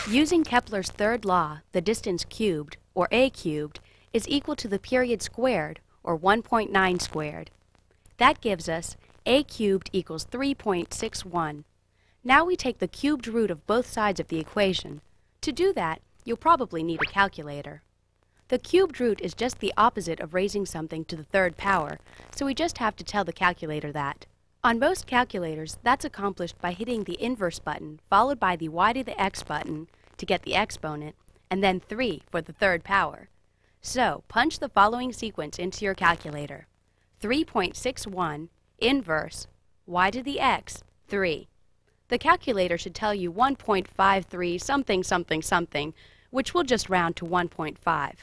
Using Kepler's third law, the distance cubed, or a cubed, is equal to the period squared, or 1.9 squared. That gives us a cubed equals 3.61. Now we take the cubed root of both sides of the equation. To do that, you'll probably need a calculator. The cubed root is just the opposite of raising something to the third power, so we just have to tell the calculator that. On most calculators, that's accomplished by hitting the inverse button, followed by the y to the x button to get the exponent, and then 3 for the third power. So, punch the following sequence into your calculator. 3.61, inverse, y to the x, 3. The calculator should tell you 1.53 something something something, which we'll just round to 1.5.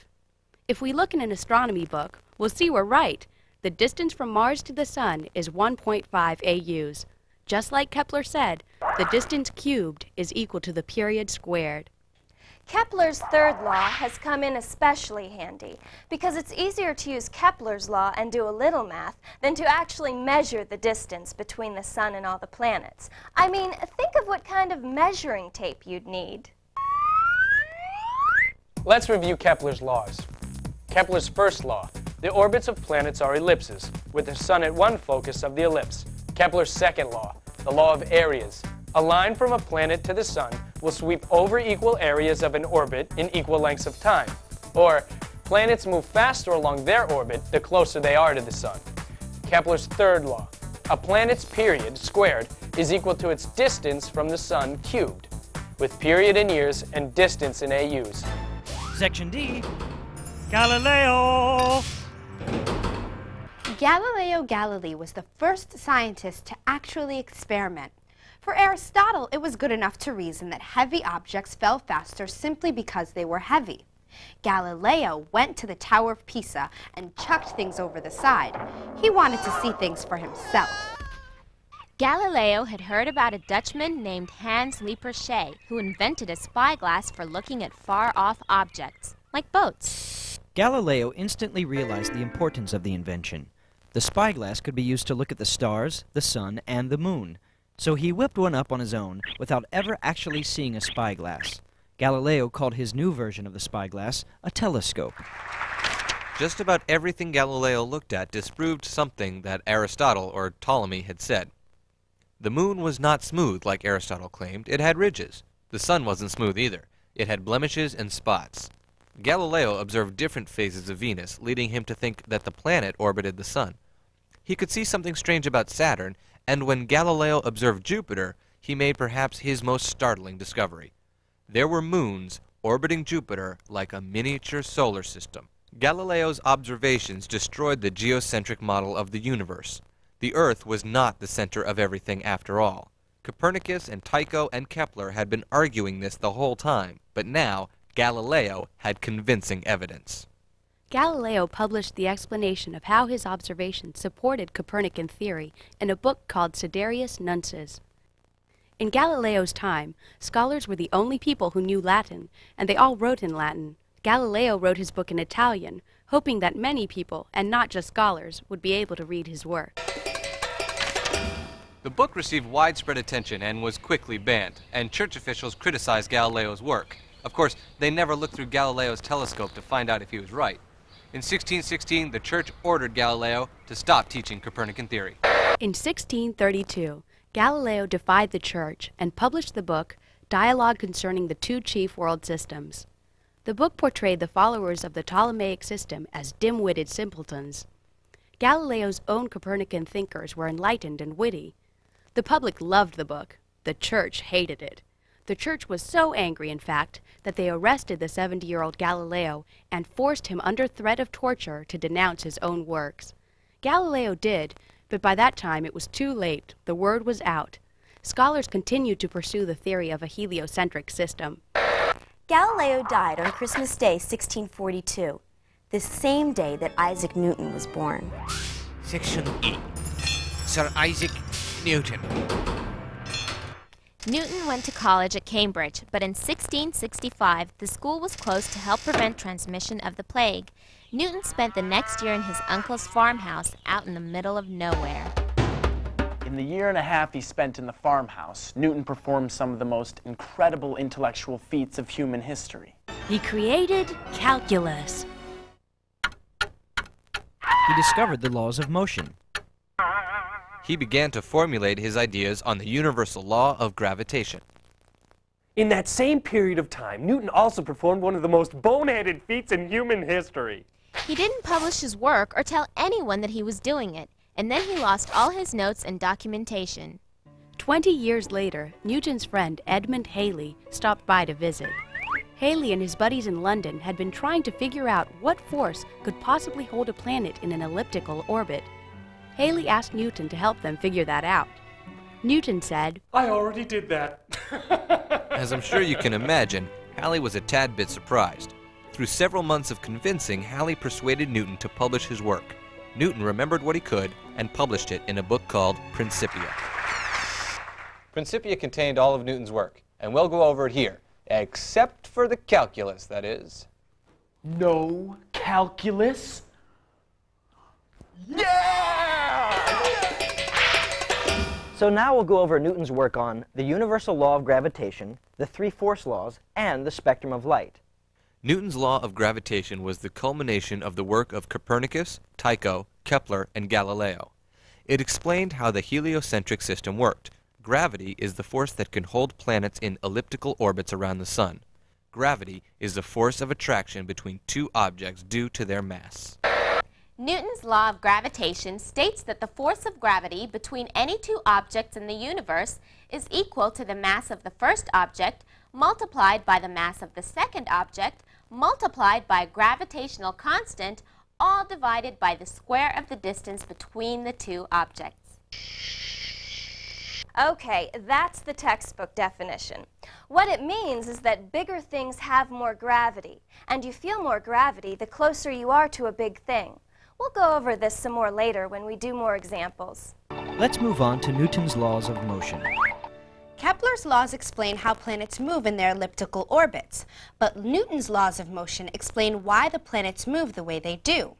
If we look in an astronomy book, we'll see we're right. The distance from Mars to the sun is 1.5 AUs. Just like Kepler said, the distance cubed is equal to the period squared. Kepler's third law has come in especially handy because it's easier to use Kepler's law and do a little math than to actually measure the distance between the sun and all the planets. I mean, think of what kind of measuring tape you'd need. Let's review Kepler's laws. Kepler's first law: the orbits of planets are ellipses, with the sun at one focus of the ellipse. Kepler's second law: the law of areas. A line from a planet to the sun will sweep over equal areas of an orbit in equal lengths of time. Or, planets move faster along their orbit the closer they are to the sun. Kepler's third law: a planet's period, squared, is equal to its distance from the sun, cubed, with period in years and distance in AUs. Section D, Galileo! Galileo Galilei was the first scientist to actually experiment. For Aristotle, it was good enough to reason that heavy objects fell faster simply because they were heavy. Galileo went to the Tower of Pisa and chucked things over the side. He wanted to see things for himself. Galileo had heard about a Dutchman named Hans Lippershey who invented a spyglass for looking at far-off objects, like boats. Galileo instantly realized the importance of the invention. The spyglass could be used to look at the stars, the sun, and the moon. So he whipped one up on his own without ever actually seeing a spyglass. Galileo called his new version of the spyglass a telescope. Just about everything Galileo looked at disproved something that Aristotle or Ptolemy had said. The moon was not smooth like Aristotle claimed. It had ridges. The sun wasn't smooth either. It had blemishes and spots. Galileo observed different phases of Venus, leading him to think that the planet orbited the sun. He could see something strange about Saturn, and when Galileo observed Jupiter, he made perhaps his most startling discovery. There were moons orbiting Jupiter like a miniature solar system. Galileo's observations destroyed the geocentric model of the universe. The Earth was not the center of everything after all. Copernicus and Tycho and Kepler had been arguing this the whole time, but now Galileo had convincing evidence. Galileo published the explanation of how his observations supported Copernican theory in a book called Sidereus Nuncius. In Galileo's time, scholars were the only people who knew Latin, and they all wrote in Latin. Galileo wrote his book in Italian, hoping that many people, and not just scholars, would be able to read his work. The book received widespread attention and was quickly banned, and church officials criticized Galileo's work. Of course, they never looked through Galileo's telescope to find out if he was right. In 1616, the church ordered Galileo to stop teaching Copernican theory. In 1632, Galileo defied the church and published the book Dialogue Concerning the Two Chief World Systems. The book portrayed the followers of the Ptolemaic system as dim-witted simpletons. Galileo's own Copernican thinkers were enlightened and witty. The public loved the book. The church hated it. The church was so angry, in fact, that they arrested the 70-year-old Galileo and forced him under threat of torture to denounce his own works. Galileo did, but by that time it was too late. The word was out. Scholars continued to pursue the theory of a heliocentric system. Galileo died on Christmas Day, 1642, the same day that Isaac Newton was born. Section E. Sir Isaac Newton. Newton went to college at Cambridge, but in 1665 the school was closed to help prevent transmission of the plague. Newton spent the next year in his uncle's farmhouse out in the middle of nowhere. In the year and a half he spent in the farmhouse, Newton performed some of the most incredible intellectual feats of human history. He created calculus. He discovered the laws of motion. He began to formulate his ideas on the universal law of gravitation. In that same period of time, Newton also performed one of the most boneheaded feats in human history. He didn't publish his work or tell anyone that he was doing it, and then he lost all his notes and documentation. 20 years later, Newton's friend Edmund Halley stopped by to visit. Halley and his buddies in London had been trying to figure out what force could possibly hold a planet in an elliptical orbit. Halley asked Newton to help them figure that out. Newton said, "I already did that." As I'm sure you can imagine, Halley was a tad bit surprised. Through several months of convincing, Halley persuaded Newton to publish his work. Newton remembered what he could and published it in a book called Principia. Principia contained all of Newton's work, and we'll go over it here, except for the calculus, that is. No calculus? So now we'll go over Newton's work on the universal law of gravitation, the three force laws, and the spectrum of light. Newton's law of gravitation was the culmination of the work of Copernicus, Tycho, Kepler, and Galileo. It explained how the heliocentric system worked. Gravity is the force that can hold planets in elliptical orbits around the sun. Gravity is the force of attraction between two objects due to their mass. Newton's law of gravitation states that the force of gravity between any two objects in the universe is equal to the mass of the first object multiplied by the mass of the second object multiplied by a gravitational constant, all divided by the square of the distance between the two objects. Okay, that's the textbook definition. What it means is that bigger things have more gravity, and you feel more gravity the closer you are to a big thing. We'll go over this some more later when we do more examples. Let's move on to Newton's laws of motion. Kepler's laws explain how planets move in their elliptical orbits, but Newton's laws of motion explain why the planets move the way they do.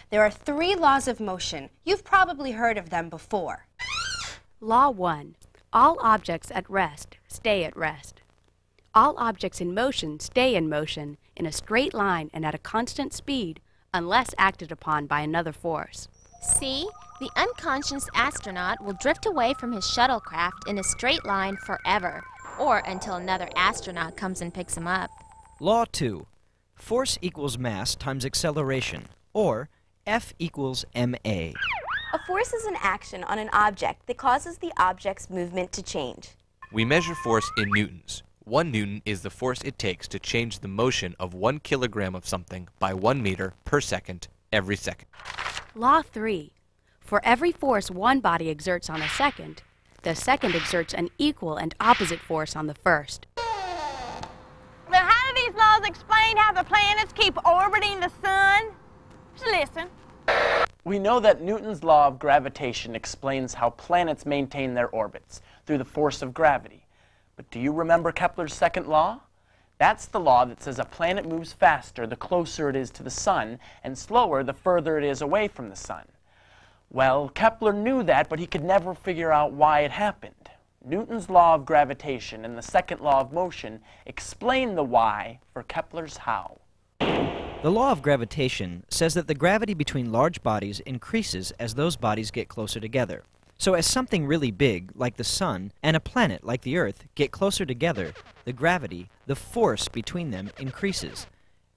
There are 3 laws of motion. You've probably heard of them before. Law 1. All objects at rest stay at rest. All objects in motion stay in motion in a straight line and at a constant speed unless acted upon by another force. See, the unconscious astronaut will drift away from his shuttlecraft in a straight line forever, or until another astronaut comes and picks him up. Law 2. Force equals mass times acceleration, or F equals ma. A force is an action on an object that causes the object's movement to change. We measure force in newtons. 1 newton is the force it takes to change the motion of 1 kilogram of something by 1 meter per second every second. Law 3. For every force one body exerts on a second, the second exerts an equal and opposite force on the first. Now, how do these laws explain how the planets keep orbiting the sun? Just listen. We know that Newton's law of gravitation explains how planets maintain their orbits through the force of gravity. But do you remember Kepler's second law? That's the law that says a planet moves faster the closer it is to the sun, and slower the further it is away from the sun. Well, Kepler knew that, but he could never figure out why it happened. Newton's law of gravitation and the second law of motion explain the why for Kepler's how. The law of gravitation says that the gravity between large bodies increases as those bodies get closer together. So as something really big, like the sun, and a planet, like the Earth, get closer together, the gravity, the force between them, increases.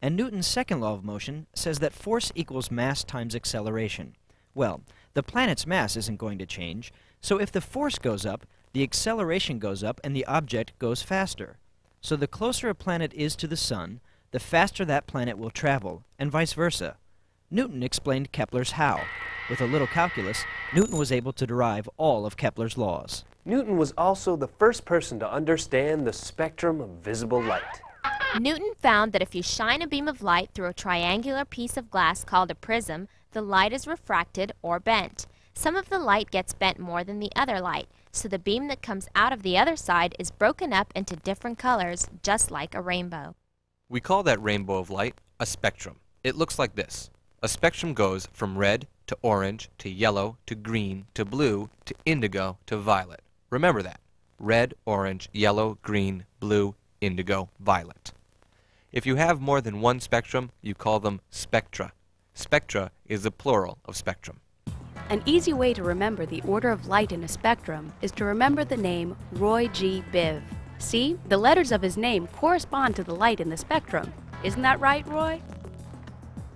And Newton's second law of motion says that force equals mass times acceleration. Well, the planet's mass isn't going to change, so if the force goes up, the acceleration goes up and the object goes faster. So the closer a planet is to the sun, the faster that planet will travel, and vice versa. Newton explained Kepler's how. With a little calculus, Newton was able to derive all of Kepler's laws. Newton was also the first person to understand the spectrum of visible light. Newton found that if you shine a beam of light through a triangular piece of glass called a prism, the light is refracted or bent. Some of the light gets bent more than the other light, so the beam that comes out of the other side is broken up into different colors, just like a rainbow. We call that rainbow of light a spectrum. It looks like this. A spectrum goes from red to orange to yellow to green to blue to indigo to violet. Remember that. Red, orange, yellow, green, blue, indigo, violet. If you have more than one spectrum, you call them spectra. Spectra is the plural of spectrum. An easy way to remember the order of light in a spectrum is to remember the name Roy G. Biv. See, the letters of his name correspond to the light in the spectrum. Isn't that right, Roy?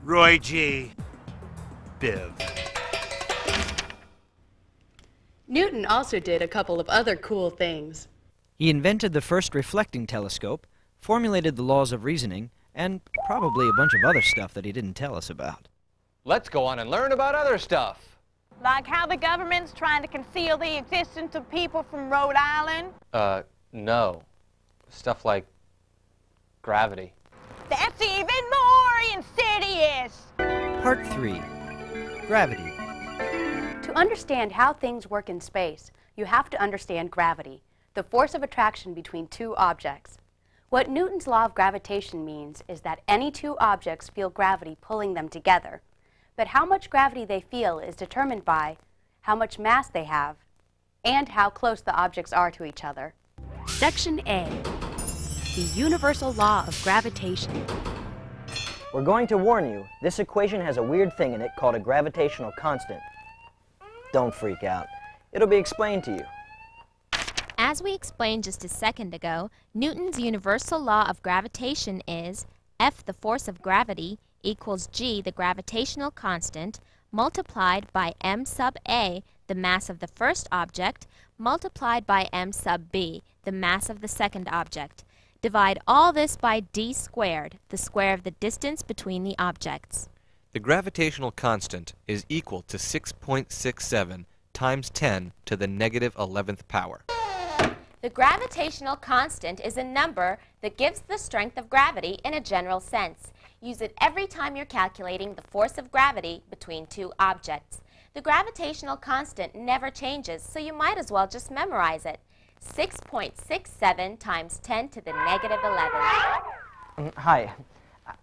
Roy G. Biv. Newton also did a couple of other cool things. He invented the first reflecting telescope, formulated the laws of reasoning, and probably a bunch of other stuff that he didn't tell us about. Let's go on and learn about other stuff. Like how the government's trying to conceal the existence of people from Rhode Island? No. Stuff like gravity. That's even more insidious! Part 3. Gravity. To understand how things work in space, you have to understand gravity, the force of attraction between two objects. What Newton's law of gravitation means is that any two objects feel gravity pulling them together. But how much gravity they feel is determined by how much mass they have and how close the objects are to each other. Section A, the universal law of gravitation. We're going to warn you, this equation has a weird thing in it called a gravitational constant. Don't freak out. It'll be explained to you. As we explained just a second ago, Newton's universal law of gravitation is F, the force of gravity, equals G, the gravitational constant, multiplied by m sub A, the mass of the first object, multiplied by m sub B, the mass of the second object. Divide all this by d squared, the square of the distance between the objects. The gravitational constant is equal to 6.67 times 10 to the negative 11th power. The gravitational constant is a number that gives the strength of gravity in a general sense. Use it every time you're calculating the force of gravity between two objects. The gravitational constant never changes, so you might as well just memorize it. 6.67 times 10 to the negative 11. Hi.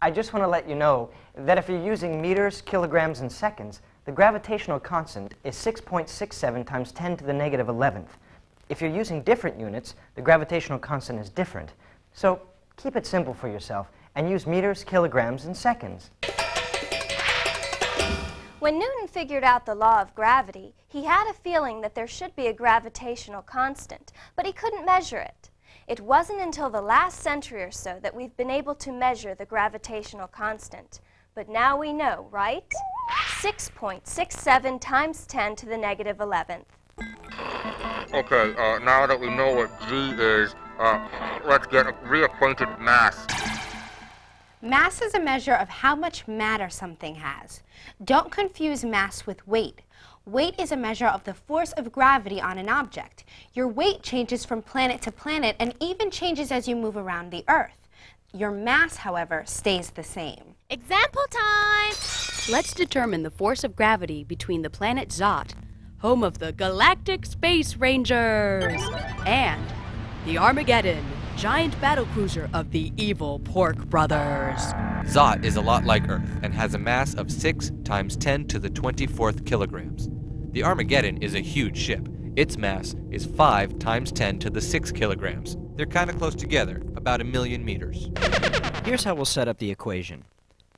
I just want to let you know that if you're using meters, kilograms, and seconds, the gravitational constant is 6.67 times 10 to the negative 11th. If you're using different units, the gravitational constant is different. So keep it simple for yourself and use meters, kilograms, and seconds. When Newton figured out the law of gravity, he had a feeling that there should be a gravitational constant, but he couldn't measure it. It wasn't until the last century or so that we've been able to measure the gravitational constant. But now we know, right? 6.67 times 10 to the negative 11th. Okay, now that we know what G is, let's get reacquainted with mass. Mass is a measure of how much matter something has. Don't confuse mass with weight. Weight is a measure of the force of gravity on an object. Your weight changes from planet to planet and even changes as you move around the Earth. Your mass, however, stays the same. Example time! Let's determine the force of gravity between the planet Zot, home of the Galactic Space Rangers, and the Armageddon, giant battlecruiser of the evil Pork Brothers. Zot is a lot like Earth and has a mass of 6 times 10 to the 24th kilograms. The Armageddon is a huge ship. Its mass is 5 times 10 to the 6 kilograms. They're kind of close together, about 1,000,000 meters. Here's how we'll set up the equation.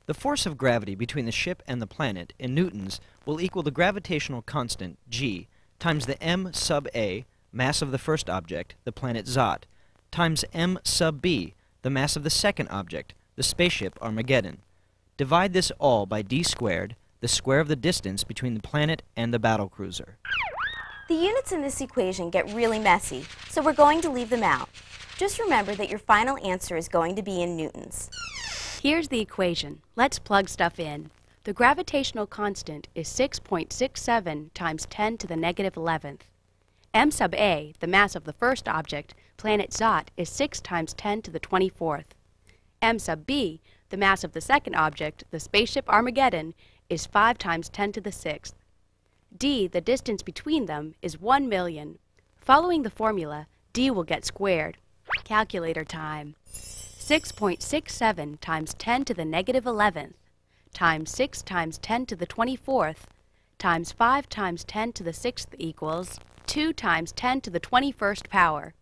The force of gravity between the ship and the planet in newtons will equal the gravitational constant, g, times the m sub a, mass of the first object, the planet Zot, times m sub b, the mass of the second object, the spaceship Armageddon. Divide this all by d squared, the square of the distance between the planet and the battlecruiser. The units in this equation get really messy, so we're going to leave them out. Just remember that your final answer is going to be in newtons. Here's the equation. Let's plug stuff in. The gravitational constant is 6.67 times 10 to the negative 11th. M sub A, the mass of the first object, planet Zot, is 6 times 10 to the 24th. M sub B, the mass of the second object, the spaceship Armageddon, is 5 times 10 to the 6th. D, the distance between them, is 1 million. Following the formula, D will get squared. Calculator time. 6.67 times 10 to the negative 11th times 6 times 10 to the 24th times 5 times 10 to the 6th equals 2 times 10 to the 21st power.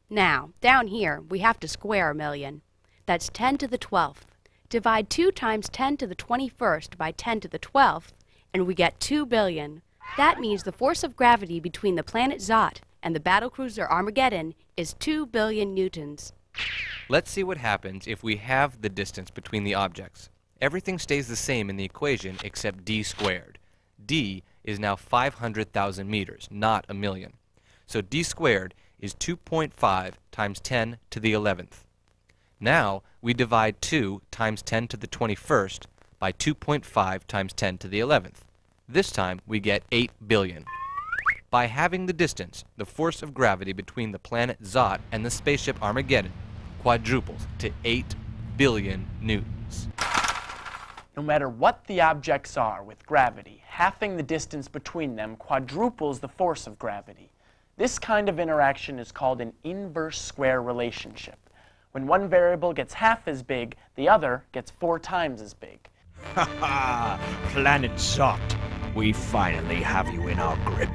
Now, down here, we have to square a million. That's 10 to the 12th. Divide 2 times 10 to the 21st by 10 to the 12th, and we get 2 billion. That means the force of gravity between the planet Zot and the battlecruiser Armageddon is 2 billion newtons. Let's see what happens if we halve the distance between the objects. Everything stays the same in the equation except d squared. D is now 500,000 meters, not a million. So d squared is 2.5 times 10 to the 11th. Now we divide 2 times 10 to the 21st by 2.5 times 10 to the 11th. This time we get 8 billion. By halving the distance, the force of gravity between the planet Zot and the spaceship Armageddon quadruples to 8 billion newtons. No matter what the objects are with gravity, halving the distance between them quadruples the force of gravity. This kind of interaction is called an inverse square relationship. When one variable gets half as big, the other gets 4 times as big. Ha ha! Planet Zot, we finally have you in our grip.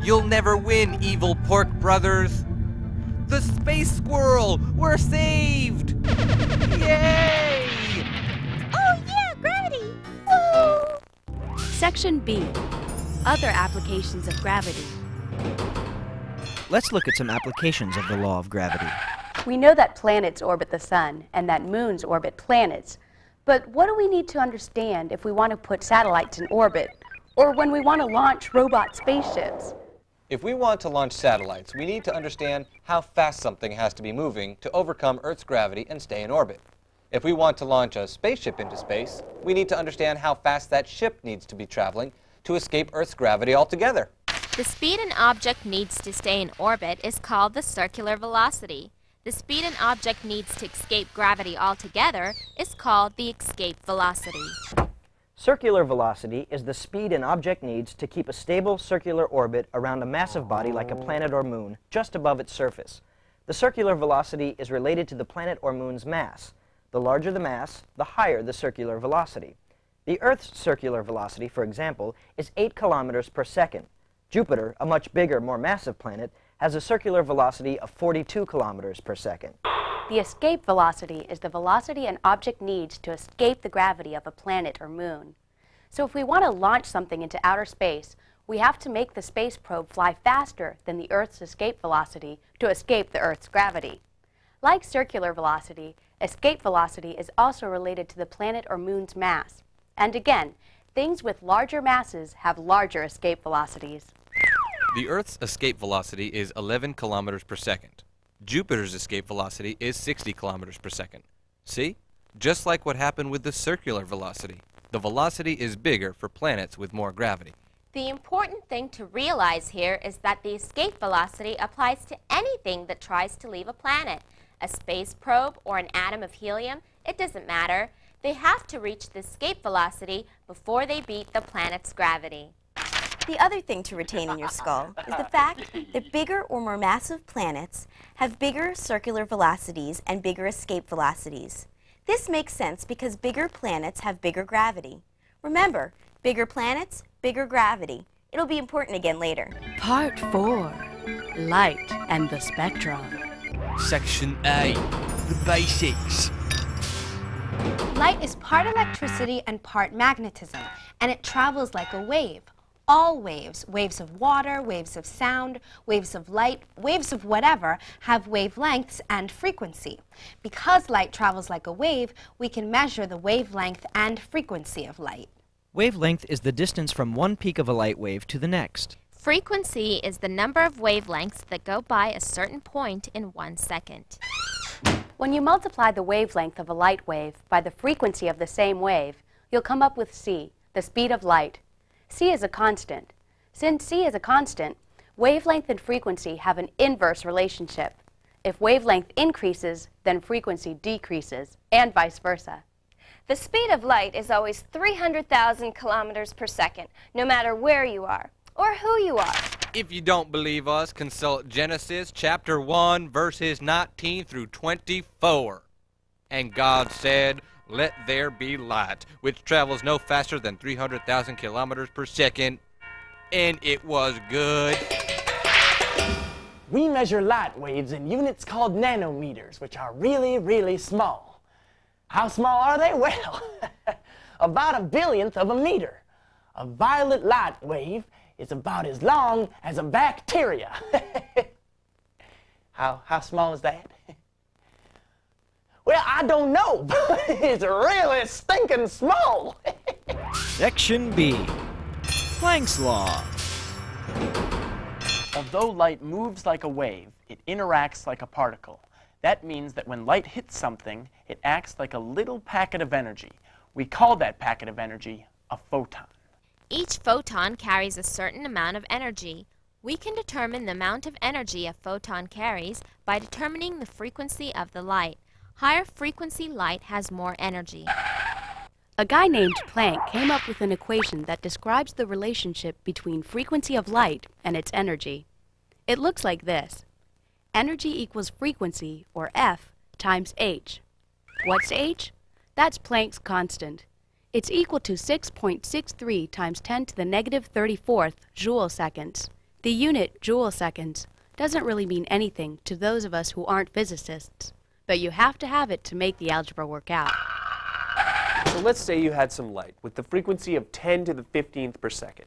You'll never win, evil pork brothers! The space squirrel! We're saved! Yay! Oh yeah, gravity! Woo! Section B. Other applications of gravity. Let's look at some applications of the law of gravity. We know that planets orbit the sun and that moons orbit planets. But what do we need to understand if we want to put satellites in orbit, or when we want to launch robot spaceships? If we want to launch satellites, we need to understand how fast something has to be moving to overcome Earth's gravity and stay in orbit. If we want to launch a spaceship into space, we need to understand how fast that ship needs to be traveling to escape Earth's gravity altogether. The speed an object needs to stay in orbit is called the circular velocity. The speed an object needs to escape gravity altogether is called the escape velocity. Circular velocity is the speed an object needs to keep a stable circular orbit around a massive body like a planet or moon, just above its surface. The circular velocity is related to the planet or moon's mass. The larger the mass, the higher the circular velocity. The Earth's circular velocity, for example, is 8 kilometers per second. Jupiter, a much bigger, more massive planet, has a circular velocity of 42 kilometers per second. The escape velocity is the velocity an object needs to escape the gravity of a planet or moon. So if we want to launch something into outer space, we have to make the space probe fly faster than the Earth's escape velocity to escape the Earth's gravity. Like circular velocity, escape velocity is also related to the planet or moon's mass. And again, things with larger masses have larger escape velocities. The Earth's escape velocity is 11 kilometers per second. Jupiter's escape velocity is 60 kilometers per second. See? Just like what happened with the circular velocity. The velocity is bigger for planets with more gravity. The important thing to realize here is that the escape velocity applies to anything that tries to leave a planet. A space probe or an atom of helium, it doesn't matter. They have to reach the escape velocity before they beat the planet's gravity. The other thing to retain in your skull is the fact that bigger or more massive planets have bigger circular velocities and bigger escape velocities. This makes sense because bigger planets have bigger gravity. Remember, bigger planets, bigger gravity. It'll be important again later. Part 4. Light and the spectrum. Section A, the basics. Light is part electricity and part magnetism, and it travels like a wave. all waves, waves of water, waves of sound, waves of light, waves of whatever, have wavelengths and frequency. Because light travels like a wave, we can measure the wavelength and frequency of light. Wavelength is the distance from one peak of a light wave to the next. Frequency is the number of wavelengths that go by a certain point in 1 second. When you multiply the wavelength of a light wave by the frequency of the same wave, you'll come up with c, the speed of light. C is a constant. Since c is a constant, wavelength and frequency have an inverse relationship. If wavelength increases, then frequency decreases, and vice versa. The speed of light is always 300,000 kilometers per second, no matter where you are or who you are. If you don't believe us, consult Genesis chapter 1, verses 19 through 24. And God said, "Let there be light, which travels no faster than 300,000 kilometers per second." And it was good. We measure light waves in units called nanometers, which are really, really small. How small are they? Well, about a billionth of a meter. A violet light wave is about as long as a bacteria. How small is that? Well, I don't know, but it's really stinking small. Section B. Planck's Law. Although light moves like a wave, it interacts like a particle. That means that when light hits something, it acts like a little packet of energy. We call that packet of energy a photon. Each photon carries a certain amount of energy. We can determine the amount of energy a photon carries by determining the frequency of the light. Higher frequency light has more energy. A guy named Planck came up with an equation that describes the relationship between frequency of light and its energy. It looks like this. Energy equals frequency, or F, times h. What's h? That's Planck's constant. It's equal to 6.63 times 10 to the negative 34th joule seconds. The unit, joule seconds, doesn't really mean anything to those of us who aren't physicists, but you have to have it to make the algebra work out. So let's say you had some light with the frequency of 10 to the 15th per second.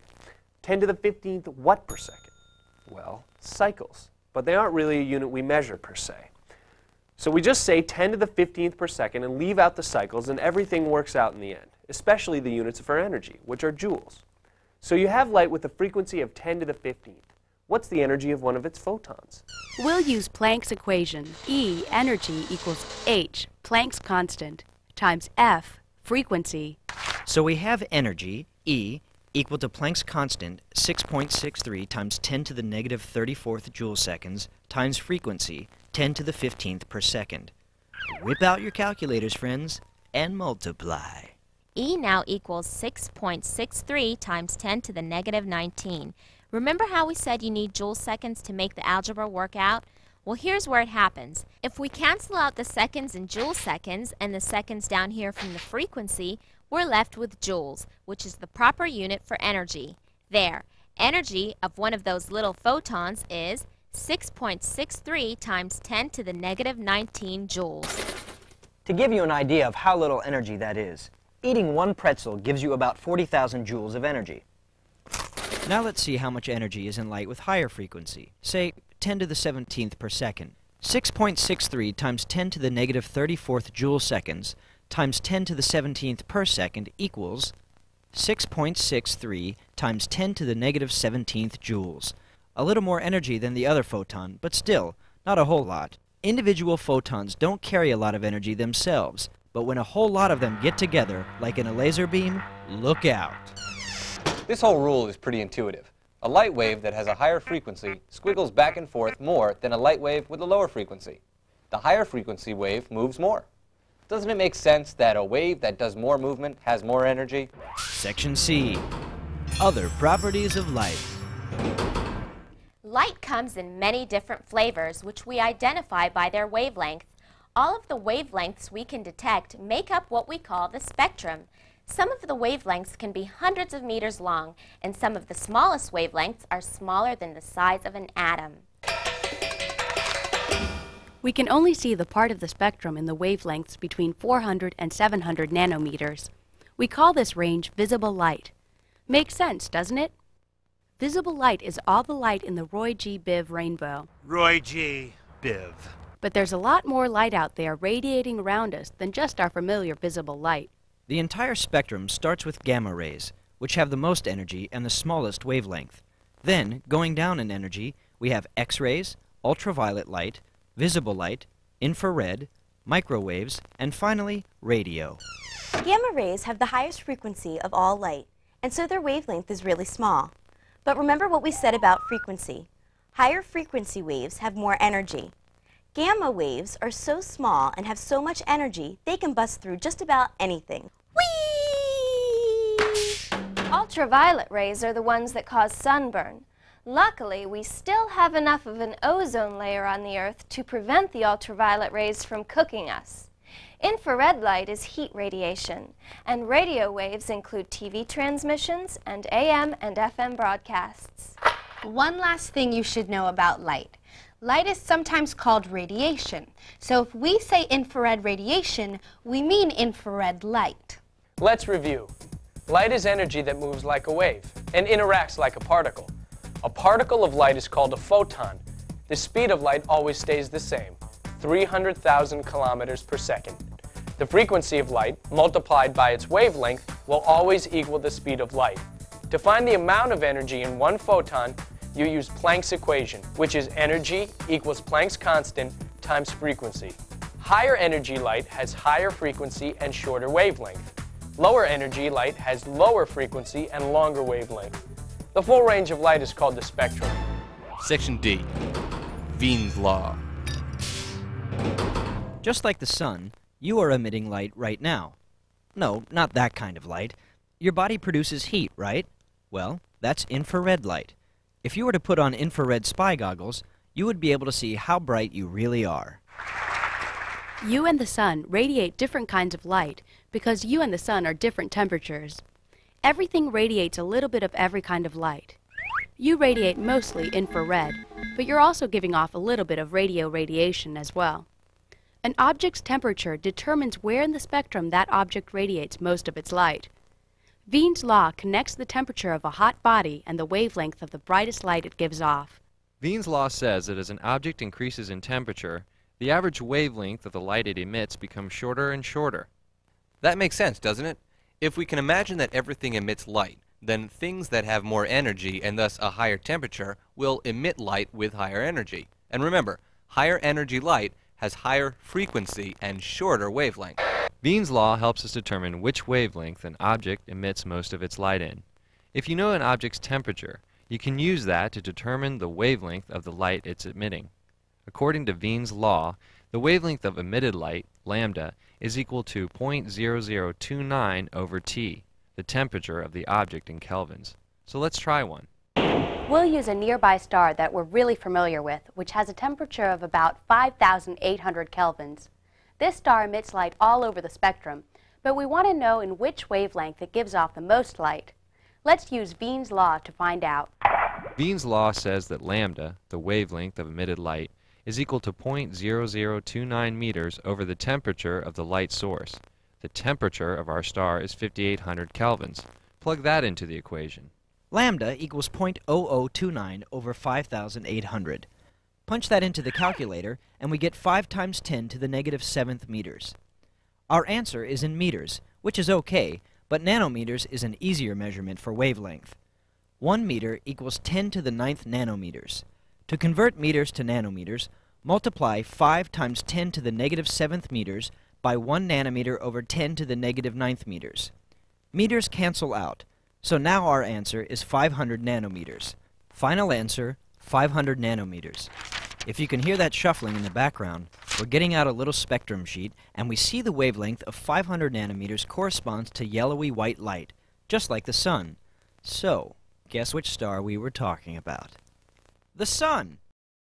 10 to the 15th what per second? Well, cycles. But they aren't really a unit we measure per se. So we just say 10 to the 15th per second and leave out the cycles, and everything works out in the end, especially the units for energy, which are joules. So you have light with a frequency of 10 to the 15th. What's the energy of one of its photons? We'll use Planck's equation. E, energy, equals h, Planck's constant, times F, frequency. So we have energy, E, equal to Planck's constant, 6.63 times 10 to the negative 34th joule seconds, times frequency, 10 to the 15th per second. Whip out your calculators, friends, and multiply. E now equals 6.63 times 10 to the negative 19. Remember how we said you need joule seconds to make the algebra work out? Well, here's where it happens. If we cancel out the seconds in joule seconds and the seconds down here from the frequency, we're left with joules, which is the proper unit for energy. There, energy of one of those little photons is 6.63 times 10 to the negative 19 joules. To give you an idea of how little energy that is, eating one pretzel gives you about 40,000 joules of energy. Now let's see how much energy is in light with higher frequency, say 10 to the 17th per second. 6.63 times 10 to the negative 34th joule seconds times 10 to the 17th per second equals 6.63 times 10 to the negative 17th joules. A little more energy than the other photon, but still, not a whole lot. Individual photons don't carry a lot of energy themselves, but when a whole lot of them get together, like in a laser beam, look out. This whole rule is pretty intuitive. A light wave that has a higher frequency squiggles back and forth more than a light wave with a lower frequency. The higher frequency wave moves more. Doesn't it make sense that a wave that does more movement has more energy? Section C. Other properties of light. Light comes in many different flavors, which we identify by their wavelength. All of the wavelengths we can detect make up what we call the spectrum. Some of the wavelengths can be hundreds of meters long, and some of the smallest wavelengths are smaller than the size of an atom. We can only see the part of the spectrum in the wavelengths between 400 and 700 nanometers. We call this range visible light. Makes sense, doesn't it? Visible light is all the light in the Roy G. Biv rainbow. Roy G. Biv. But there's a lot more light out there radiating around us than just our familiar visible light. The entire spectrum starts with gamma rays, which have the most energy and the smallest wavelength. Then, going down in energy, we have X-rays, ultraviolet light, visible light, infrared, microwaves, and finally, radio. Gamma rays have the highest frequency of all light, and so their wavelength is really small. But remember what we said about frequency. Higher frequency waves have more energy. Gamma waves are so small and have so much energy, they can bust through just about anything. Ultraviolet rays are the ones that cause sunburn. Luckily, we still have enough of an ozone layer on the Earth to prevent the ultraviolet rays from cooking us. Infrared light is heat radiation, and radio waves include TV transmissions and AM and FM broadcasts. One last thing you should know about light. Light is sometimes called radiation. So if we say infrared radiation, we mean infrared light. Let's review. Light is energy that moves like a wave and interacts like a particle. A particle of light is called a photon. The speed of light always stays the same, 300,000 kilometers per second. The frequency of light, multiplied by its wavelength, will always equal the speed of light. To find the amount of energy in one photon, you use Planck's equation, which is energy equals Planck's constant times frequency. Higher energy light has higher frequency and shorter wavelength. Lower energy light has lower frequency and longer wavelength. The full range of light is called the spectrum. Section D. Wien's law. Just like the sun, you are emitting light right now. No, not that kind of light. Your body produces heat, right? Well, that's infrared light. If you were to put on infrared spy goggles, you would be able to see how bright you really are. You and the sun radiate different kinds of light because you and the sun are different temperatures. Everything radiates a little bit of every kind of light. You radiate mostly infrared, but you're also giving off a little bit of radio radiation as well. An object's temperature determines where in the spectrum that object radiates most of its light. Wien's law connects the temperature of a hot body and the wavelength of the brightest light it gives off. Wien's law says that as an object increases in temperature, the average wavelength of the light it emits becomes shorter and shorter. That makes sense, doesn't it? If we can imagine that everything emits light, then things that have more energy and thus a higher temperature will emit light with higher energy. And remember, higher energy light has higher frequency and shorter wavelength. Wien's law helps us determine which wavelength an object emits most of its light in. If you know an object's temperature, you can use that to determine the wavelength of the light it's emitting. According to Wien's law, the wavelength of emitted light, lambda, is equal to 0.0029 over T, the temperature of the object in kelvins. So let's try one. We'll use a nearby star that we're really familiar with, which has a temperature of about 5,800 kelvins. This star emits light all over the spectrum, but we want to know in which wavelength it gives off the most light. Let's use Wien's law to find out. Wien's law says that lambda, the wavelength of emitted light, is equal to 0.0029 meters over the temperature of the light source. The temperature of our star is 5,800 kelvins. Plug that into the equation. Lambda equals 0.0029 over 5,800. Punch that into the calculator, and we get 5 times 10 to the negative 7th meters. Our answer is in meters, which is okay, but nanometers is an easier measurement for wavelength. 1 meter equals 10 to the 9th nanometers. To convert meters to nanometers, multiply 5 times 10 to the negative 7th meters by 1 nanometer over 10 to the negative 9th meters. Meters cancel out, so now our answer is 500 nanometers. Final answer, 500 nanometers. If you can hear that shuffling in the background, we're getting out a little spectrum sheet, and we see the wavelength of 500 nanometers corresponds to yellowy white light, just like the sun. So, guess which star we were talking about? The sun!